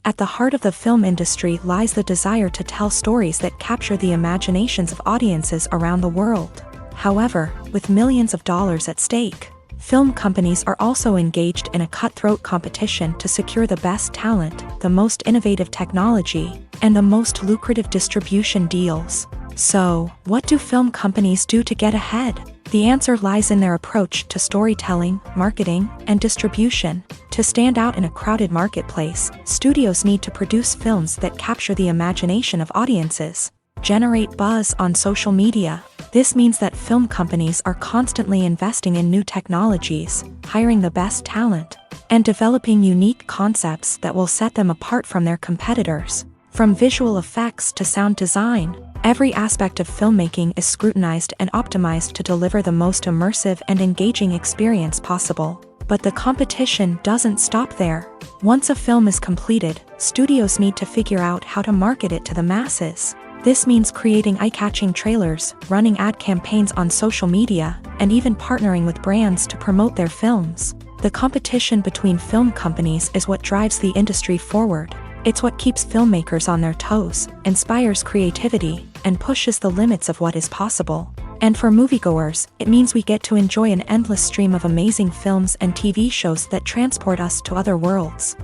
At the heart of the film industry lies the desire to tell stories that capture the imaginations of audiences around the world. However, with millions of dollars at stake, film companies are also engaged in a cutthroat competition to secure the best talent, the most innovative technology, and the most lucrative distribution deals. So, what do film companies do to get ahead? The answer lies in their approach to storytelling, marketing, and distribution. To stand out in a crowded marketplace, studios need to produce films that capture the imagination of audiences, generate buzz on social media. This means that film companies are constantly investing in new technologies, hiring the best talent, and developing unique concepts that will set them apart from their competitors. From visual effects to sound design, every aspect of filmmaking is scrutinized and optimized to deliver the most immersive and engaging experience possible. But the competition doesn't stop there. Once a film is completed, studios need to figure out how to market it to the masses. This means creating eye-catching trailers, running ad campaigns on social media, and even partnering with brands to promote their films. The competition between film companies is what drives the industry forward. It's what keeps filmmakers on their toes, inspires creativity, and pushes the limits of what is possible. And for moviegoers, it means we get to enjoy an endless stream of amazing films and TV shows that transport us to other worlds.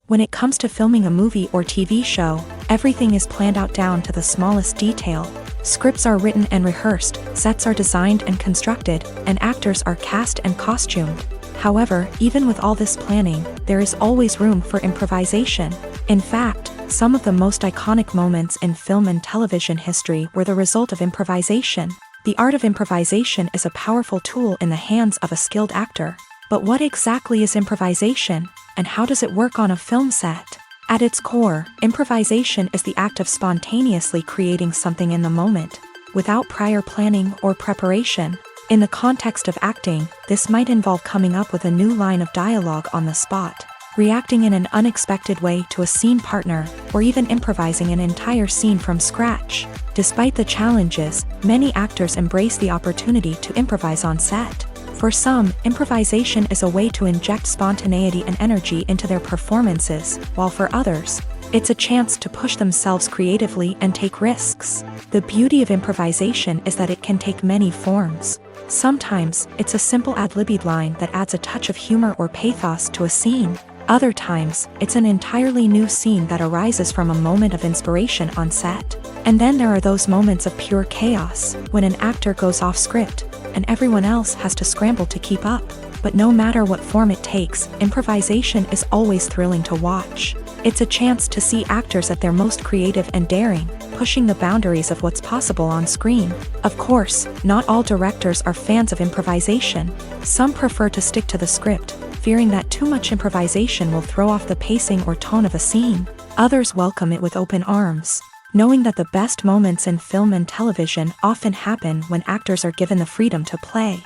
When it comes to filming a movie or TV show, everything is planned out down to the smallest detail. Scripts are written and rehearsed, sets are designed and constructed, and actors are cast and costumed. However, even with all this planning, there is always room for improvisation. In fact, some of the most iconic moments in film and television history were the result of improvisation. The art of improvisation is a powerful tool in the hands of a skilled actor. But what exactly is improvisation, and how does it work on a film set? At its core, improvisation is the act of spontaneously creating something in the moment, without prior planning or preparation. In the context of acting, this might involve coming up with a new line of dialogue on the spot, reacting in an unexpected way to a scene partner, or even improvising an entire scene from scratch. Despite the challenges, many actors embrace the opportunity to improvise on set. For some, improvisation is a way to inject spontaneity and energy into their performances, while for others, it's a chance to push themselves creatively and take risks. The beauty of improvisation is that it can take many forms. Sometimes, it's a simple ad-libbed line that adds a touch of humor or pathos to a scene. Other times, it's an entirely new scene that arises from a moment of inspiration on set. And then there are those moments of pure chaos, when an actor goes off script, and everyone else has to scramble to keep up. But no matter what form it takes, improvisation is always thrilling to watch. It's a chance to see actors at their most creative and daring, pushing the boundaries of what's possible on screen. Of course, not all directors are fans of improvisation. Some prefer to stick to the script, fearing that too much improvisation will throw off the pacing or tone of a scene. Others welcome it with open arms, knowing that the best moments in film and television often happen when actors are given the freedom to play.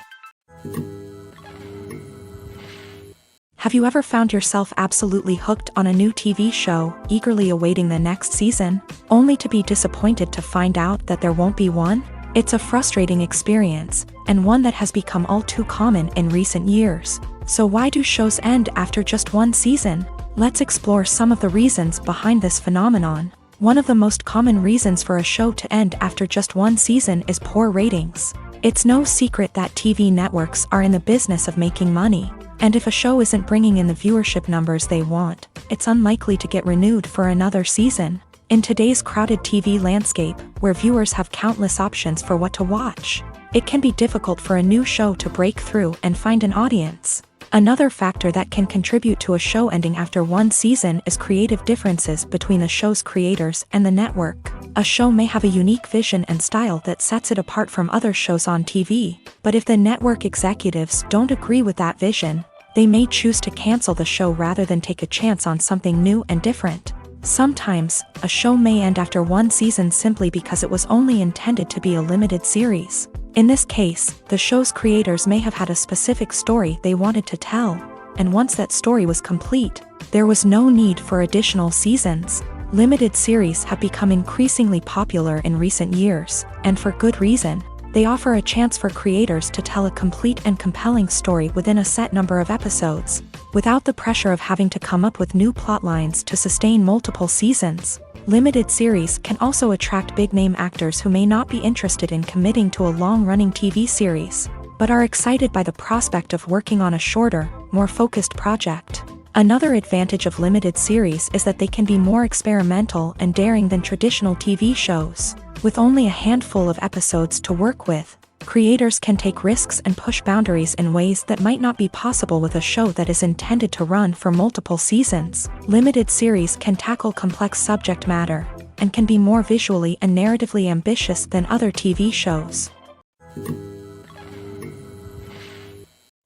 Have you ever found yourself absolutely hooked on a new TV show, eagerly awaiting the next season, only to be disappointed to find out that there won't be one? It's a frustrating experience, and one that has become all too common in recent years. So why do shows end after just one season? Let's explore some of the reasons behind this phenomenon. One of the most common reasons for a show to end after just one season is poor ratings. It's no secret that TV networks are in the business of making money. And if a show isn't bringing in the viewership numbers they want, it's unlikely to get renewed for another season. In today's crowded TV landscape, where viewers have countless options for what to watch, it can be difficult for a new show to break through and find an audience. Another factor that can contribute to a show ending after one season is creative differences between the show's creators and the network. A show may have a unique vision and style that sets it apart from other shows on TV, but if the network executives don't agree with that vision, they may choose to cancel the show rather than take a chance on something new and different. Sometimes, a show may end after one season simply because it was only intended to be a limited series. In this case, the show's creators may have had a specific story they wanted to tell, and once that story was complete, there was no need for additional seasons. Limited series have become increasingly popular in recent years, and for good reason. They offer a chance for creators to tell a complete and compelling story within a set number of episodes, without the pressure of having to come up with new plot lines to sustain multiple seasons. Limited series can also attract big-name actors who may not be interested in committing to a long-running TV series, but are excited by the prospect of working on a shorter, more focused project. Another advantage of limited series is that they can be more experimental and daring than traditional TV shows. With only a handful of episodes to work with, creators can take risks and push boundaries in ways that might not be possible with a show that is intended to run for multiple seasons. Limited series can tackle complex subject matter, and can be more visually and narratively ambitious than other TV shows.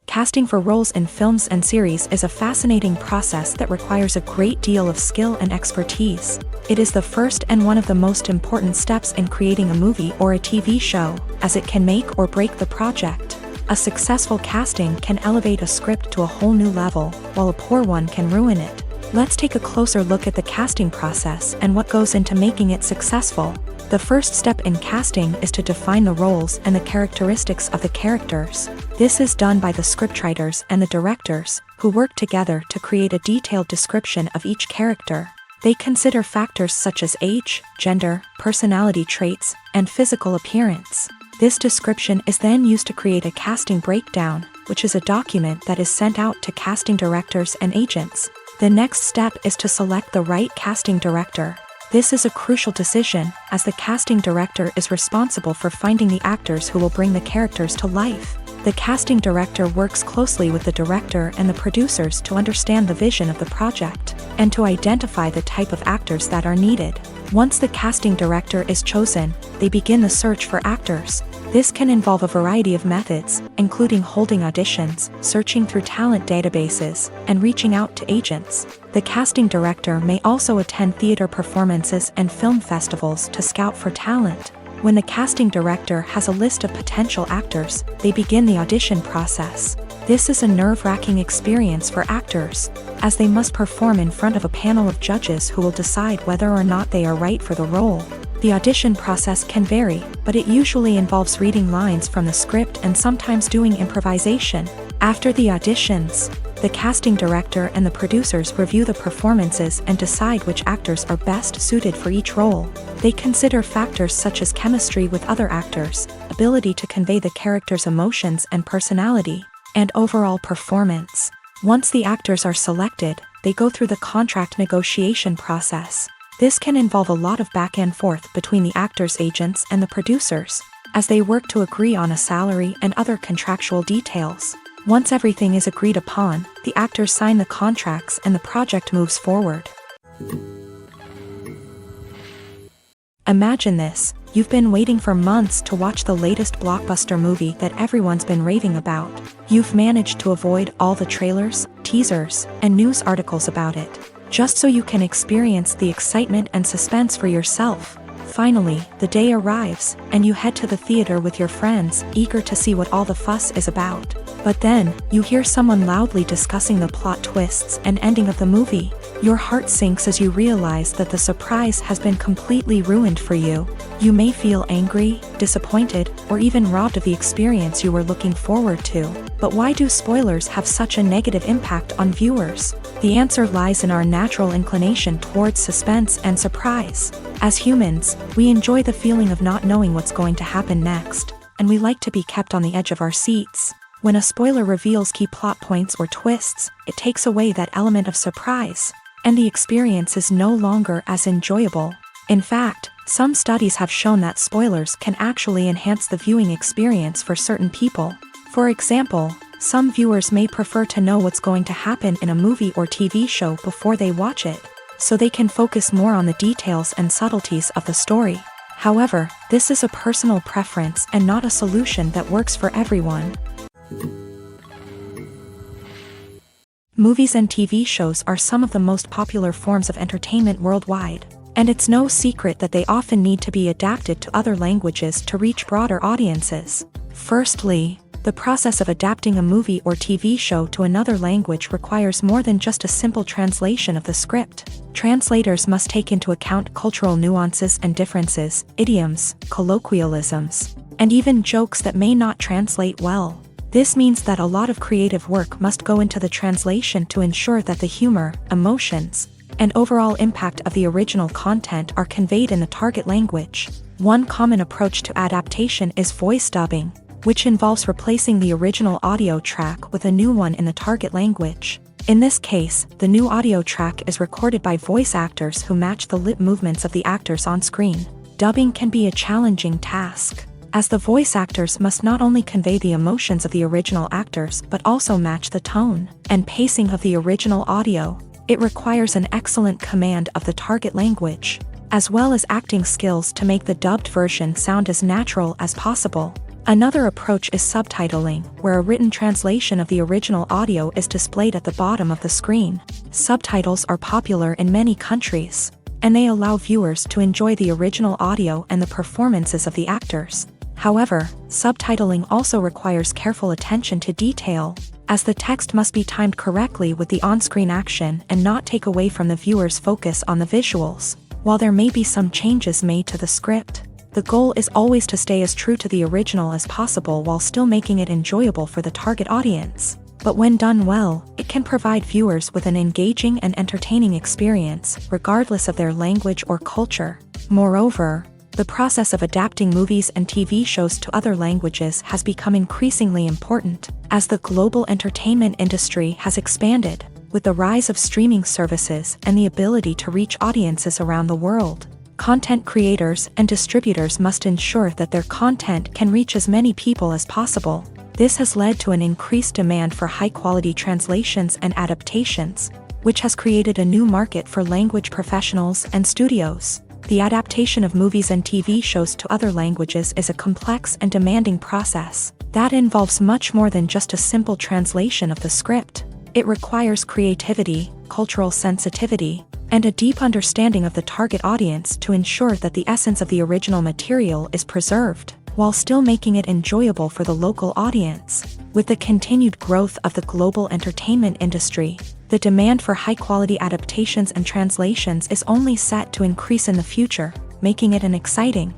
Casting for roles in films and series is a fascinating process that requires a great deal of skill and expertise. It is the first and one of the most important steps in creating a movie or a TV show, as it can make or break the project. A successful casting can elevate a script to a whole new level, while a poor one can ruin it. Let's take a closer look at the casting process and what goes into making it successful. The first step in casting is to define the roles and the characteristics of the characters. This is done by the scriptwriters and the directors, who work together to create a detailed description of each character. They consider factors such as age, gender, personality traits, and physical appearance. This description is then used to create a casting breakdown, which is a document that is sent out to casting directors and agents. The next step is to select the right casting director. This is a crucial decision, as the casting director is responsible for finding the actors who will bring the characters to life. The casting director works closely with the director and the producers to understand the vision of the project, and to identify the type of actors that are needed. Once the casting director is chosen, they begin the search for actors. This can involve a variety of methods, including holding auditions, searching through talent databases, and reaching out to agents. The casting director may also attend theater performances and film festivals to scout for talent. When the casting director has a list of potential actors, they begin the audition process. This is a nerve-wracking experience for actors, as they must perform in front of a panel of judges who will decide whether or not they are right for the role. The audition process can vary, but it usually involves reading lines from the script and sometimes doing improvisation. After the auditions, the casting director and the producers review the performances and decide which actors are best suited for each role. They consider factors such as chemistry with other actors, ability to convey the character's emotions and personality, and overall performance. Once the actors are selected, they go through the contract negotiation process. This can involve a lot of back and forth between the actors' agents and the producers, as they work to agree on a salary and other contractual details. Once everything is agreed upon, the actors sign the contracts and the project moves forward. Imagine this: you've been waiting for months to watch the latest blockbuster movie that everyone's been raving about. You've managed to avoid all the trailers, teasers, and news articles about it, just so you can experience the excitement and suspense for yourself. Finally, the day arrives, and you head to the theater with your friends, eager to see what all the fuss is about. But then, you hear someone loudly discussing the plot twists and ending of the movie. Your heart sinks as you realize that the surprise has been completely ruined for you. You may feel angry, disappointed, or even robbed of the experience you were looking forward to. But why do spoilers have such a negative impact on viewers? The answer lies in our natural inclination towards suspense and surprise. As humans, we enjoy the feeling of not knowing what's going to happen next, and we like to be kept on the edge of our seats. When a spoiler reveals key plot points or twists, it takes away that element of surprise, and the experience is no longer as enjoyable. In fact, some studies have shown that spoilers can actually enhance the viewing experience for certain people. For example, some viewers may prefer to know what's going to happen in a movie or TV show before they watch it, so they can focus more on the details and subtleties of the story. However, this is a personal preference and not a solution that works for everyone. Movies and TV shows are some of the most popular forms of entertainment worldwide, and it's no secret that they often need to be adapted to other languages to reach broader audiences. Firstly, the process of adapting a movie or TV show to another language requires more than just a simple translation of the script. Translators must take into account cultural nuances and differences, idioms, colloquialisms, and even jokes that may not translate well. This means that a lot of creative work must go into the translation to ensure that the humor, emotions, and overall impact of the original content are conveyed in the target language. One common approach to adaptation is voice dubbing, which involves replacing the original audio track with a new one in the target language. In this case, the new audio track is recorded by voice actors who match the lip movements of the actors on screen. Dubbing can be a challenging task, as the voice actors must not only convey the emotions of the original actors but also match the tone and pacing of the original audio. It requires an excellent command of the target language, as well as acting skills to make the dubbed version sound as natural as possible. Another approach is subtitling, where a written translation of the original audio is displayed at the bottom of the screen. Subtitles are popular in many countries, and they allow viewers to enjoy the original audio and the performances of the actors. However, subtitling also requires careful attention to detail, as the text must be timed correctly with the on-screen action and not take away from the viewer's focus on the visuals. While there may be some changes made to the script, the goal is always to stay as true to the original as possible while still making it enjoyable for the target audience. But when done well, it can provide viewers with an engaging and entertaining experience, regardless of their language or culture. Moreover, the process of adapting movies and TV shows to other languages has become increasingly important, as the global entertainment industry has expanded, with the rise of streaming services and the ability to reach audiences around the world. Content creators and distributors must ensure that their content can reach as many people as possible. This has led to an increased demand for high-quality translations and adaptations, which has created a new market for language professionals and studios. The adaptation of movies and TV shows to other languages is a complex and demanding process that involves much more than just a simple translation of the script. It requires creativity, cultural sensitivity, and a deep understanding of the target audience to ensure that the essence of the original material is preserved, while still making it enjoyable for the local audience. With the continued growth of the global entertainment industry, the demand for high-quality adaptations and translations is only set to increase in the future, making it an exciting.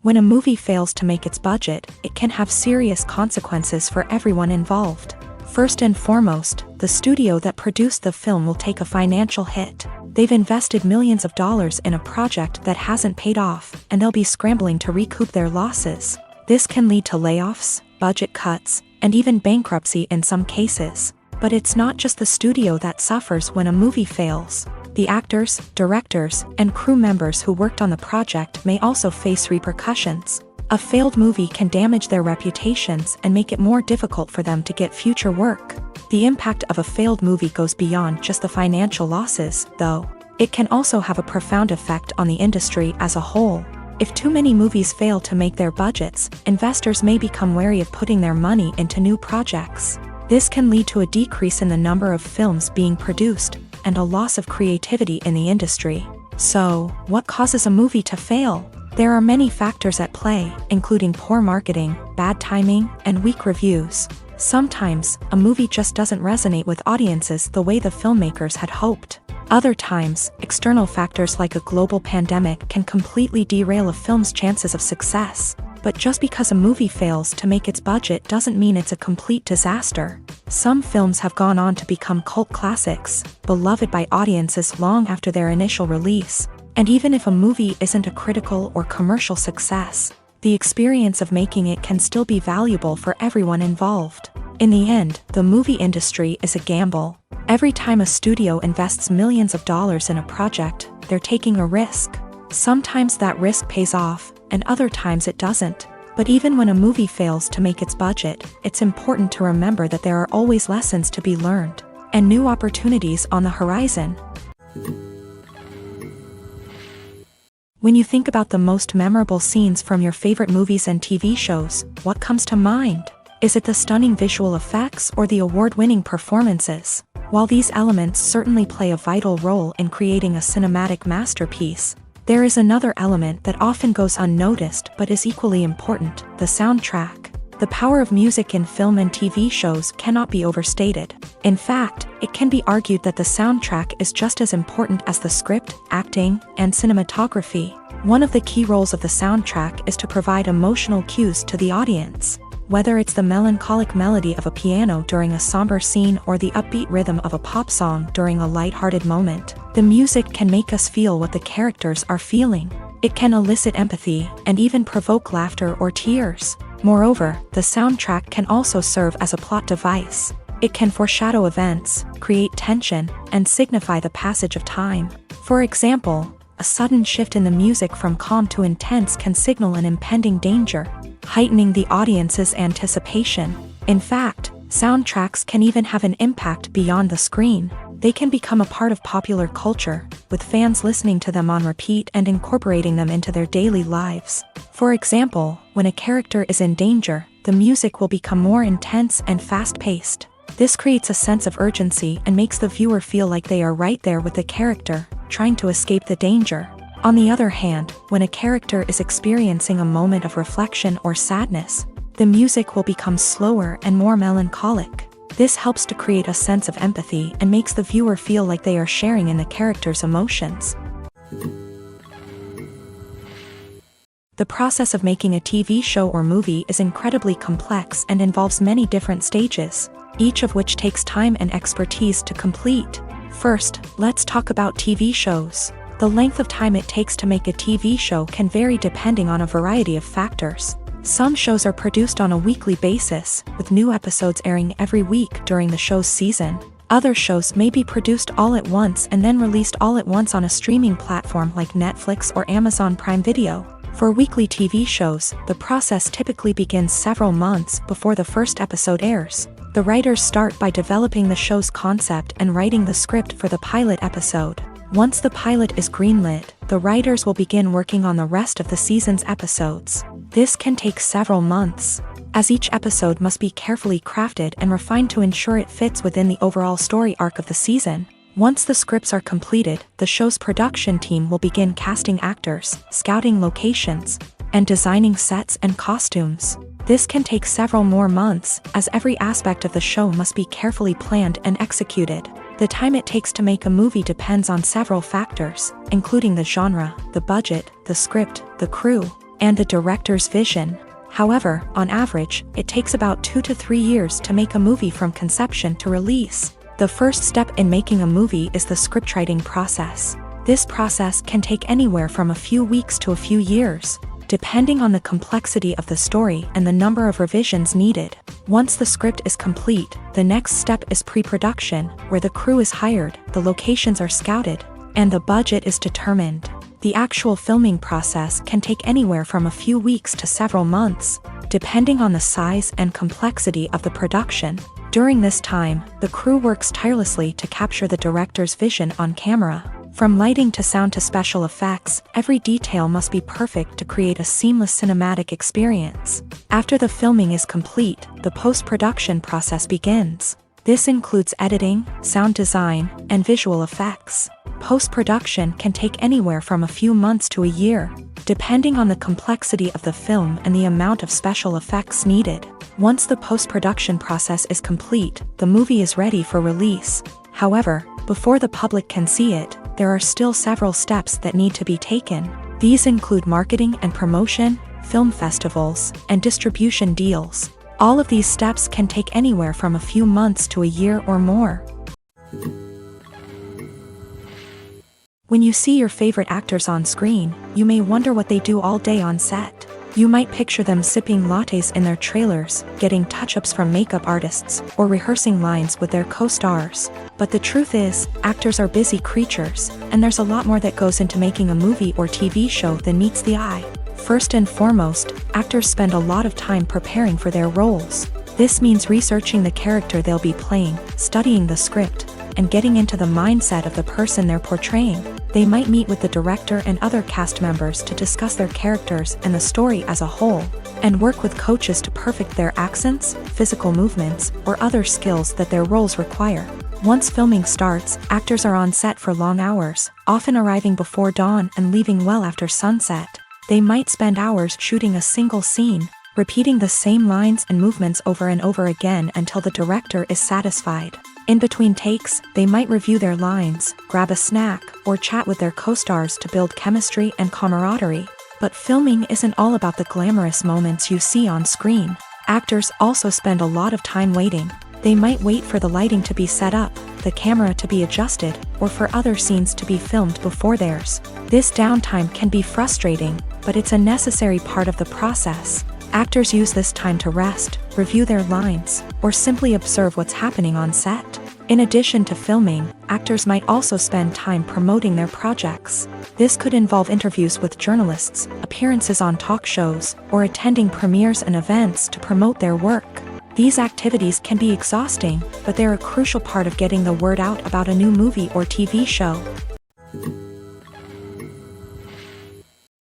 When a movie fails to make its budget, it can have serious consequences for everyone involved. First and foremost, the studio that produced the film will take a financial hit. They've invested millions of dollars in a project that hasn't paid off, and they'll be scrambling to recoup their losses. This can lead to layoffs, budget cuts, and even bankruptcy in some cases. But it's not just the studio that suffers when a movie fails. The actors, directors, and crew members who worked on the project may also face repercussions. A failed movie can damage their reputations and make it more difficult for them to get future work. The impact of a failed movie goes beyond just the financial losses, though. It can also have a profound effect on the industry as a whole. If too many movies fail to make their budgets, investors may become wary of putting their money into new projects. This can lead to a decrease in the number of films being produced, and a loss of creativity in the industry. So, what causes a movie to fail? There are many factors at play, including poor marketing, bad timing, and weak reviews. Sometimes, a movie just doesn't resonate with audiences the way the filmmakers had hoped. Other times, external factors like a global pandemic can completely derail a film's chances of success. But just because a movie fails to make its budget doesn't mean it's a complete disaster. Some films have gone on to become cult classics, beloved by audiences long after their initial release. And even if a movie isn't a critical or commercial success, the experience of making it can still be valuable for everyone involved. In the end, the movie industry is a gamble. Every time a studio invests millions of dollars in a project, they're taking a risk. Sometimes that risk pays off, and other times it doesn't. But even when a movie fails to make its budget, it's important to remember that there are always lessons to be learned, and new opportunities on the horizon. When you think about the most memorable scenes from your favorite movies and TV shows, what comes to mind? Is it the stunning visual effects or the award-winning performances? While these elements certainly play a vital role in creating a cinematic masterpiece, there is another element that often goes unnoticed but is equally important: the soundtrack. The power of music in film and TV shows cannot be overstated. In fact, it can be argued that the soundtrack is just as important as the script, acting, and cinematography. One of the key roles of the soundtrack is to provide emotional cues to the audience. Whether it's the melancholic melody of a piano during a somber scene or the upbeat rhythm of a pop song during a light-hearted moment, the music can make us feel what the characters are feeling. It can elicit empathy and even provoke laughter or tears. Moreover, the soundtrack can also serve as a plot device. It can foreshadow events, create tension, and signify the passage of time. For example, a sudden shift in the music from calm to intense can signal an impending danger, heightening the audience's anticipation. In fact, soundtracks can even have an impact beyond the screen. They can become a part of popular culture, with fans listening to them on repeat and incorporating them into their daily lives. For example, when a character is in danger, the music will become more intense and fast-paced. This creates a sense of urgency and makes the viewer feel like they are right there with the character, trying to escape the danger. On the other hand, when a character is experiencing a moment of reflection or sadness, the music will become slower and more melancholic. This helps to create a sense of empathy and makes the viewer feel like they are sharing in the character's emotions. The process of making a TV show or movie is incredibly complex and involves many different stages, each of which takes time and expertise to complete. First, let's talk about TV shows. The length of time it takes to make a TV show can vary depending on a variety of factors. Some shows are produced on a weekly basis, with new episodes airing every week during the show's season. Other shows may be produced all at once and then released all at once on a streaming platform like Netflix or Amazon Prime Video. For weekly TV shows, the process typically begins several months before the first episode airs. The writers start by developing the show's concept and writing the script for the pilot episode. Once the pilot is greenlit, the writers will begin working on the rest of the season's episodes. This can take several months, as each episode must be carefully crafted and refined to ensure it fits within the overall story arc of the season. Once the scripts are completed, the show's production team will begin casting actors, scouting locations, and designing sets and costumes. This can take several more months, as every aspect of the show must be carefully planned and executed. The time it takes to make a movie depends on several factors, including the genre, the budget, the script, the crew, and the director's vision. However, on average, it takes about 2 to 3 years to make a movie from conception to release. The first step in making a movie is the scriptwriting process. This process can take anywhere from a few weeks to a few years, depending on the complexity of the story and the number of revisions needed. Once the script is complete, the next step is pre-production, where the crew is hired, the locations are scouted, and the budget is determined. The actual filming process can take anywhere from a few weeks to several months, depending on the size and complexity of the production. During this time, the crew works tirelessly to capture the director's vision on camera. From lighting to sound to special effects, every detail must be perfect to create a seamless cinematic experience. After the filming is complete, the post-production process begins. This includes editing, sound design, and visual effects. Post-production can take anywhere from a few months to a year, depending on the complexity of the film and the amount of special effects needed. Once the post-production process is complete, the movie is ready for release. However, before the public can see it, there are still several steps that need to be taken. These include marketing and promotion, film festivals, and distribution deals. All of these steps can take anywhere from a few months to a year or more. When you see your favorite actors on screen, you may wonder what they do all day on set. You might picture them sipping lattes in their trailers, getting touch-ups from makeup artists, or rehearsing lines with their co-stars. But the truth is, actors are busy creatures, and there's a lot more that goes into making a movie or TV show than meets the eye. First and foremost, actors spend a lot of time preparing for their roles. This means researching the character they'll be playing, studying the script, and getting into the mindset of the person they're portraying. They might meet with the director and other cast members to discuss their characters and the story as a whole, and work with coaches to perfect their accents, physical movements, or other skills that their roles require. Once filming starts, actors are on set for long hours, often arriving before dawn and leaving well after sunset. They might spend hours shooting a single scene, repeating the same lines and movements over and over again until the director is satisfied. In between takes, they might review their lines, grab a snack, or chat with their co-stars to build chemistry and camaraderie. But filming isn't all about the glamorous moments you see on screen. Actors also spend a lot of time waiting. They might wait for the lighting to be set up, the camera to be adjusted, or for other scenes to be filmed before theirs. This downtime can be frustrating, but it's a necessary part of the process. Actors use this time to rest, review their lines, or simply observe what's happening on set. In addition to filming, actors might also spend time promoting their projects. This could involve interviews with journalists, appearances on talk shows, or attending premieres and events to promote their work. These activities can be exhausting, but they're a crucial part of getting the word out about a new movie or TV show.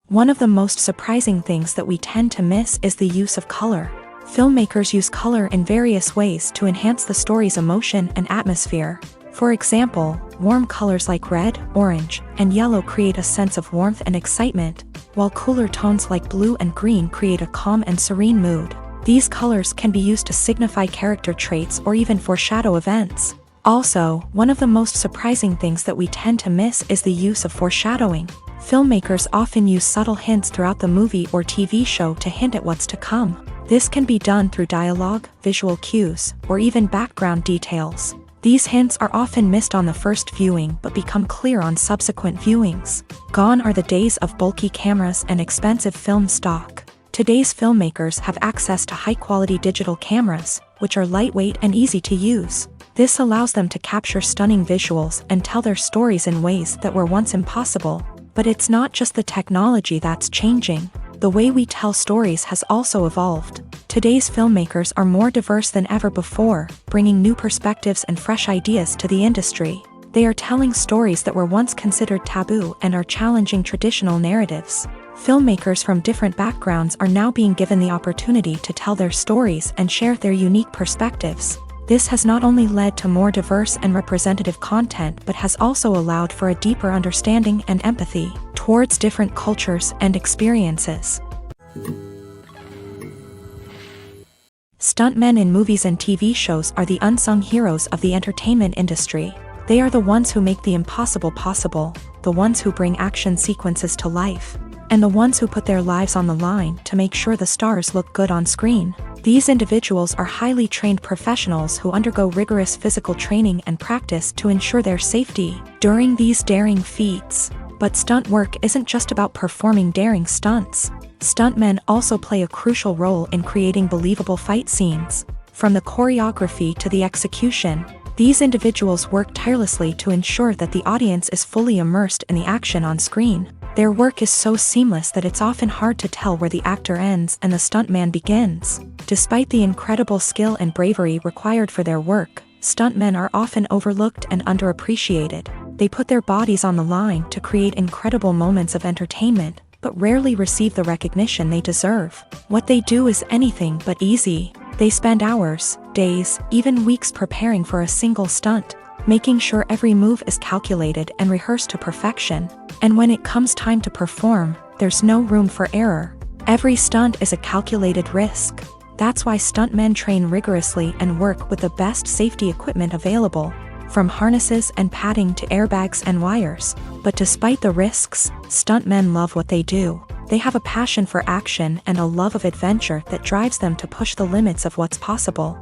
One of the most surprising things that we tend to miss is the use of color. Filmmakers use color in various ways to enhance the story's emotion and atmosphere. For example, warm colors like red, orange, and yellow create a sense of warmth and excitement, while cooler tones like blue and green create a calm and serene mood. These colors can be used to signify character traits or even foreshadow events. Also, one of the most surprising things that we tend to miss is the use of foreshadowing. Filmmakers often use subtle hints throughout the movie or TV show to hint at what's to come. This can be done through dialogue, visual cues, or even background details. These hints are often missed on the first viewing but become clear on subsequent viewings. Gone are the days of bulky cameras and expensive film stock. Today's filmmakers have access to high-quality digital cameras, which are lightweight and easy to use. This allows them to capture stunning visuals and tell their stories in ways that were once impossible. But it's not just the technology that's changing. The way we tell stories has also evolved. Today's filmmakers are more diverse than ever before, bringing new perspectives and fresh ideas to the industry. They are telling stories that were once considered taboo and are challenging traditional narratives. Filmmakers from different backgrounds are now being given the opportunity to tell their stories and share their unique perspectives. This has not only led to more diverse and representative content but has also allowed for a deeper understanding and empathy towards different cultures and experiences. Stuntmen in movies and TV shows are the unsung heroes of the entertainment industry. They are the ones who make the impossible possible, the ones who bring action sequences to life, and the ones who put their lives on the line to make sure the stars look good on screen. These individuals are highly trained professionals who undergo rigorous physical training and practice to ensure their safety during these daring feats. But stunt work isn't just about performing daring stunts. Stuntmen also play a crucial role in creating believable fight scenes. From the choreography to the execution, these individuals work tirelessly to ensure that the audience is fully immersed in the action on screen. Their work is so seamless that it's often hard to tell where the actor ends and the stuntman begins. Despite the incredible skill and bravery required for their work, stuntmen are often overlooked and underappreciated. They put their bodies on the line to create incredible moments of entertainment, but rarely receive the recognition they deserve. What they do is anything but easy. They spend hours, days, even weeks preparing for a single stunt, making sure every move is calculated and rehearsed to perfection. And when it comes time to perform, there's no room for error. Every stunt is a calculated risk. That's why stuntmen train rigorously and work with the best safety equipment available, from harnesses and padding to airbags and wires. But despite the risks, stuntmen love what they do. They have a passion for action and a love of adventure that drives them to push the limits of what's possible.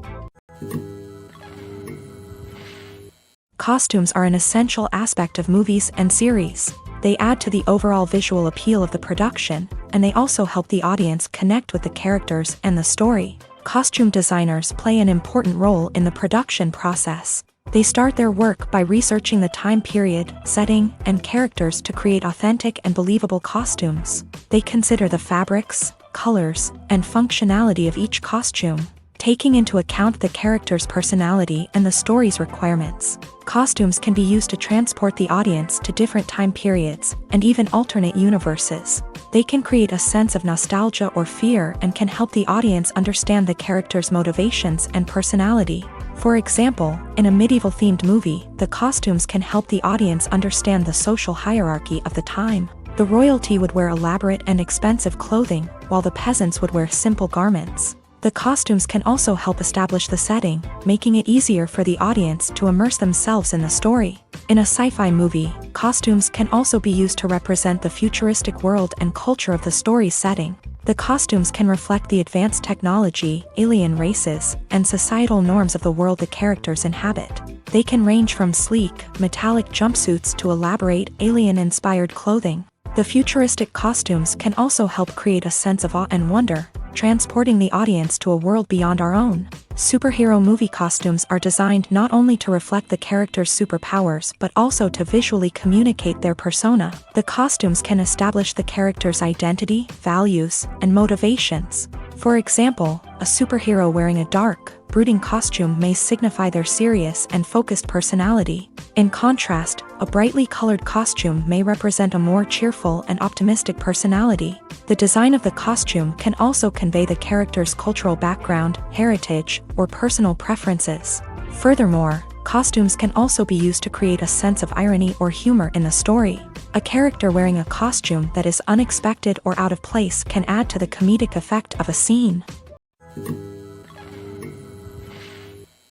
Costumes are an essential aspect of movies and series. They add to the overall visual appeal of the production, and they also help the audience connect with the characters and the story. Costume designers play an important role in the production process. They start their work by researching the time period, setting, and characters to create authentic and believable costumes. They consider the fabrics, colors, and functionality of each costume, taking into account the character's personality and the story's requirements. Costumes can be used to transport the audience to different time periods and even alternate universes. They can create a sense of nostalgia or fear and can help the audience understand the character's motivations and personality. For example, in a medieval-themed movie, the costumes can help the audience understand the social hierarchy of the time. The royalty would wear elaborate and expensive clothing, while the peasants would wear simple garments. The costumes can also help establish the setting, making it easier for the audience to immerse themselves in the story. In a sci-fi movie, costumes can also be used to represent the futuristic world and culture of the story's setting. The costumes can reflect the advanced technology, alien races, and societal norms of the world the characters inhabit. They can range from sleek, metallic jumpsuits to elaborate, alien-inspired clothing. The futuristic costumes can also help create a sense of awe and wonder, transporting the audience to a world beyond our own. Superhero movie costumes are designed not only to reflect the character's superpowers but also to visually communicate their persona. The costumes can establish the character's identity, values, and motivations. For example, a superhero wearing a dark, brooding costume may signify their serious and focused personality. In contrast, a brightly colored costume may represent a more cheerful and optimistic personality. The design of the costume can also convey the character's cultural background, heritage, or personal preferences. Furthermore, costumes can also be used to create a sense of irony or humor in the story. A character wearing a costume that is unexpected or out of place can add to the comedic effect of a scene.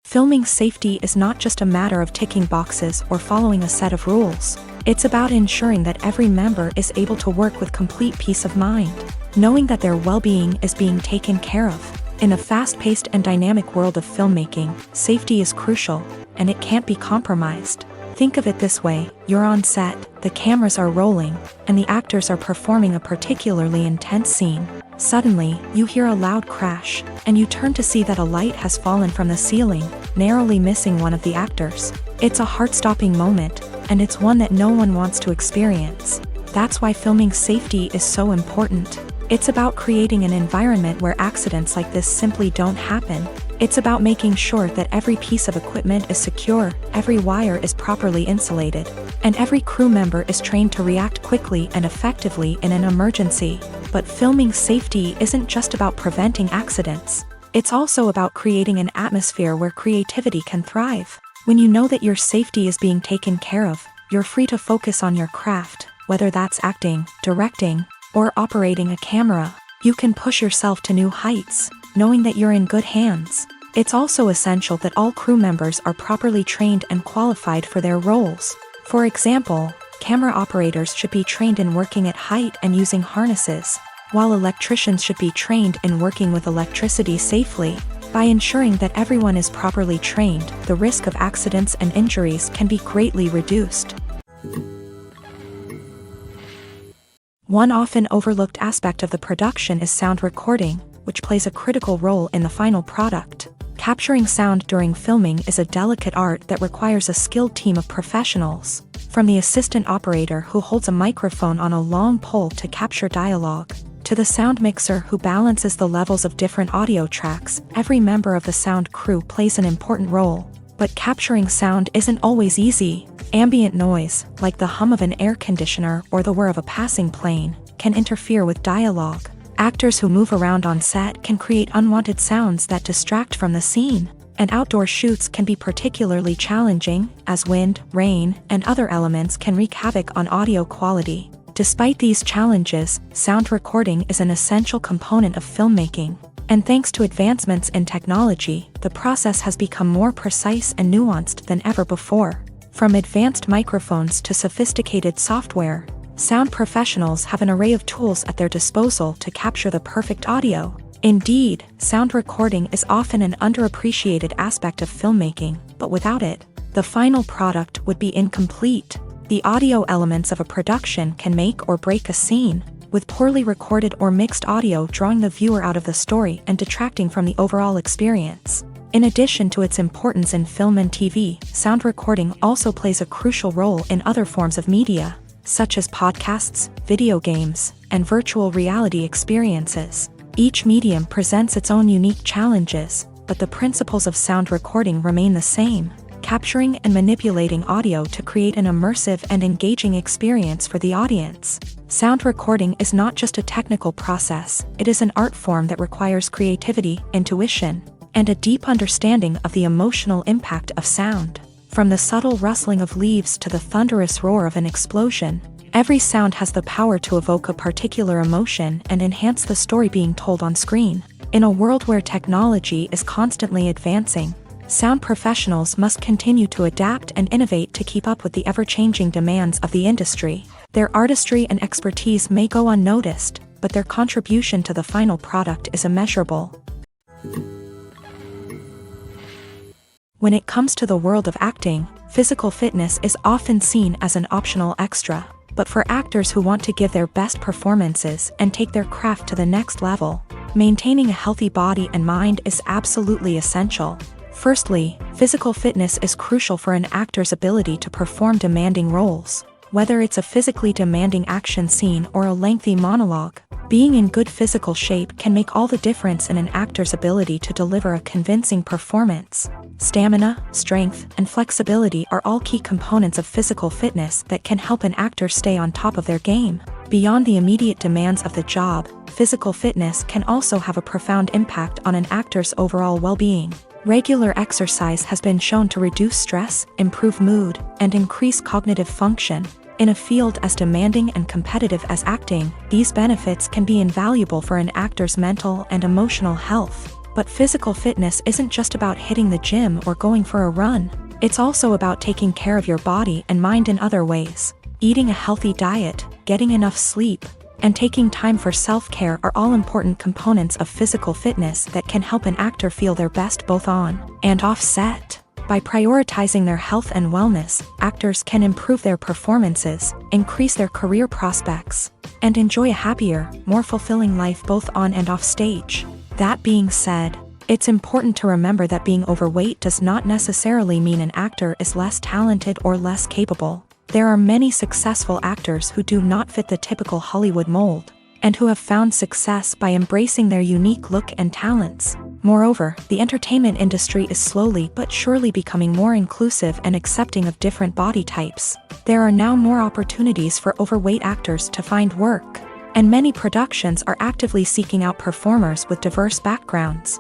Filming safety is not just a matter of ticking boxes or following a set of rules. It's about ensuring that every member is able to work with complete peace of mind, knowing that their well-being is being taken care of. In a fast-paced and dynamic world of filmmaking, safety is crucial, and it can't be compromised. Think of it this way: you're on set, the cameras are rolling, and the actors are performing a particularly intense scene. Suddenly, you hear a loud crash, and you turn to see that a light has fallen from the ceiling, narrowly missing one of the actors. It's a heart-stopping moment, and it's one that no one wants to experience. That's why filming safety is so important. It's about creating an environment where accidents like this simply don't happen. It's about making sure that every piece of equipment is secure, every wire is properly insulated, and every crew member is trained to react quickly and effectively in an emergency. But filming safety isn't just about preventing accidents. It's also about creating an atmosphere where creativity can thrive. When you know that your safety is being taken care of, you're free to focus on your craft, whether that's acting, directing, or operating a camera. You can push yourself to new heights, knowing that you're in good hands. It's also essential that all crew members are properly trained and qualified for their roles. For example, camera operators should be trained in working at height and using harnesses, while electricians should be trained in working with electricity safely. By ensuring that everyone is properly trained, the risk of accidents and injuries can be greatly reduced. One often overlooked aspect of the production is sound recording, which plays a critical role in the final product. Capturing sound during filming is a delicate art that requires a skilled team of professionals. From the assistant operator who holds a microphone on a long pole to capture dialogue, to the sound mixer who balances the levels of different audio tracks, every member of the sound crew plays an important role. But capturing sound isn't always easy. Ambient noise, like the hum of an air conditioner or the whir of a passing plane, can interfere with dialogue. Actors who move around on set can create unwanted sounds that distract from the scene. And outdoor shoots can be particularly challenging, as wind, rain, and other elements can wreak havoc on audio quality. Despite these challenges, sound recording is an essential component of filmmaking. And thanks to advancements in technology, the process has become more precise and nuanced than ever before. From advanced microphones to sophisticated software, sound professionals have an array of tools at their disposal to capture the perfect audio. Indeed, sound recording is often an underappreciated aspect of filmmaking, but without it, the final product would be incomplete. The audio elements of a production can make or break a scene, with poorly recorded or mixed audio drawing the viewer out of the story and detracting from the overall experience. In addition to its importance in film and TV, sound recording also plays a crucial role in other forms of media, such as podcasts, video games, and virtual reality experiences. Each medium presents its own unique challenges, but the principles of sound recording remain the same: capturing and manipulating audio to create an immersive and engaging experience for the audience. Sound recording is not just a technical process, it is an art form that requires creativity, intuition, and a deep understanding of the emotional impact of sound. From the subtle rustling of leaves to the thunderous roar of an explosion, every sound has the power to evoke a particular emotion and enhance the story being told on screen. In a world where technology is constantly advancing, sound professionals must continue to adapt and innovate to keep up with the ever-changing demands of the industry. Their artistry and expertise may go unnoticed, but their contribution to the final product is immeasurable. When it comes to the world of acting, physical fitness is often seen as an optional extra. But for actors who want to give their best performances and take their craft to the next level, maintaining a healthy body and mind is absolutely essential. Firstly, physical fitness is crucial for an actor's ability to perform demanding roles. Whether it's a physically demanding action scene or a lengthy monologue, being in good physical shape can make all the difference in an actor's ability to deliver a convincing performance. Stamina, strength, and flexibility are all key components of physical fitness that can help an actor stay on top of their game. Beyond the immediate demands of the job, physical fitness can also have a profound impact on an actor's overall well-being. Regular exercise has been shown to reduce stress, improve mood, and increase cognitive function. In a field as demanding and competitive as acting, these benefits can be invaluable for an actor's mental and emotional health. But physical fitness isn't just about hitting the gym or going for a run. It's also about taking care of your body and mind in other ways. Eating a healthy diet, getting enough sleep, and taking time for self-care are all important components of physical fitness that can help an actor feel their best both on and off set. By prioritizing their health and wellness, actors can improve their performances, increase their career prospects, and enjoy a happier, more fulfilling life both on and off stage. That being said, it's important to remember that being overweight does not necessarily mean an actor is less talented or less capable. There are many successful actors who do not fit the typical Hollywood mold, and who have found success by embracing their unique look and talents. Moreover, the entertainment industry is slowly but surely becoming more inclusive and accepting of different body types. There are now more opportunities for overweight actors to find work, and many productions are actively seeking out performers with diverse backgrounds.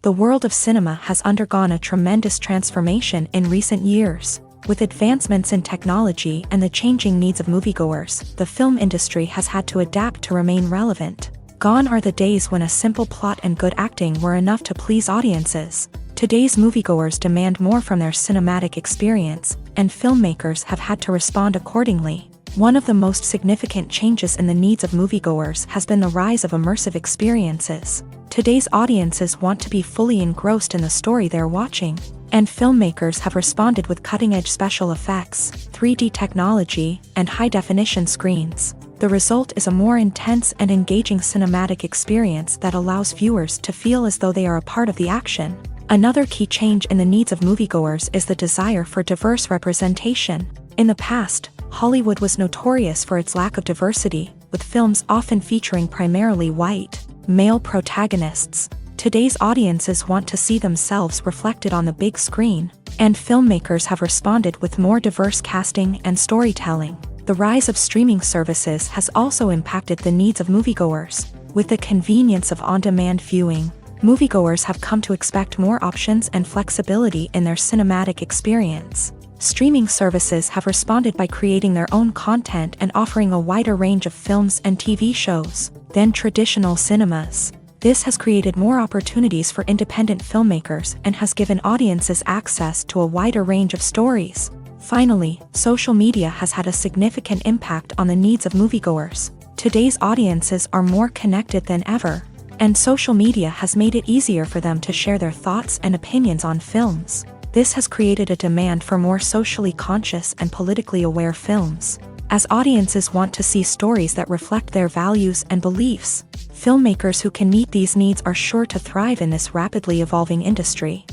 The world of cinema has undergone a tremendous transformation in recent years. With advancements in technology and the changing needs of moviegoers, the film industry has had to adapt to remain relevant. Gone are the days when a simple plot and good acting were enough to please audiences. Today's moviegoers demand more from their cinematic experience, and filmmakers have had to respond accordingly. One of the most significant changes in the needs of moviegoers has been the rise of immersive experiences. Today's audiences want to be fully engrossed in the story they're watching, and filmmakers have responded with cutting-edge special effects, 3D technology, and high-definition screens. The result is a more intense and engaging cinematic experience that allows viewers to feel as though they are a part of the action. Another key change in the needs of moviegoers is the desire for diverse representation. In the past, Hollywood was notorious for its lack of diversity, with films often featuring primarily white, male protagonists. Today's audiences want to see themselves reflected on the big screen, and filmmakers have responded with more diverse casting and storytelling. The rise of streaming services has also impacted the needs of moviegoers. With the convenience of on-demand viewing, moviegoers have come to expect more options and flexibility in their cinematic experience. Streaming services have responded by creating their own content and offering a wider range of films and TV shows than traditional cinemas. This has created more opportunities for independent filmmakers and has given audiences access to a wider range of stories. Finally, social media has had a significant impact on the needs of moviegoers. Today's audiences are more connected than ever, and social media has made it easier for them to share their thoughts and opinions on films. This has created a demand for more socially conscious and politically aware films. As audiences want to see stories that reflect their values and beliefs, filmmakers who can meet these needs are sure to thrive in this rapidly evolving industry.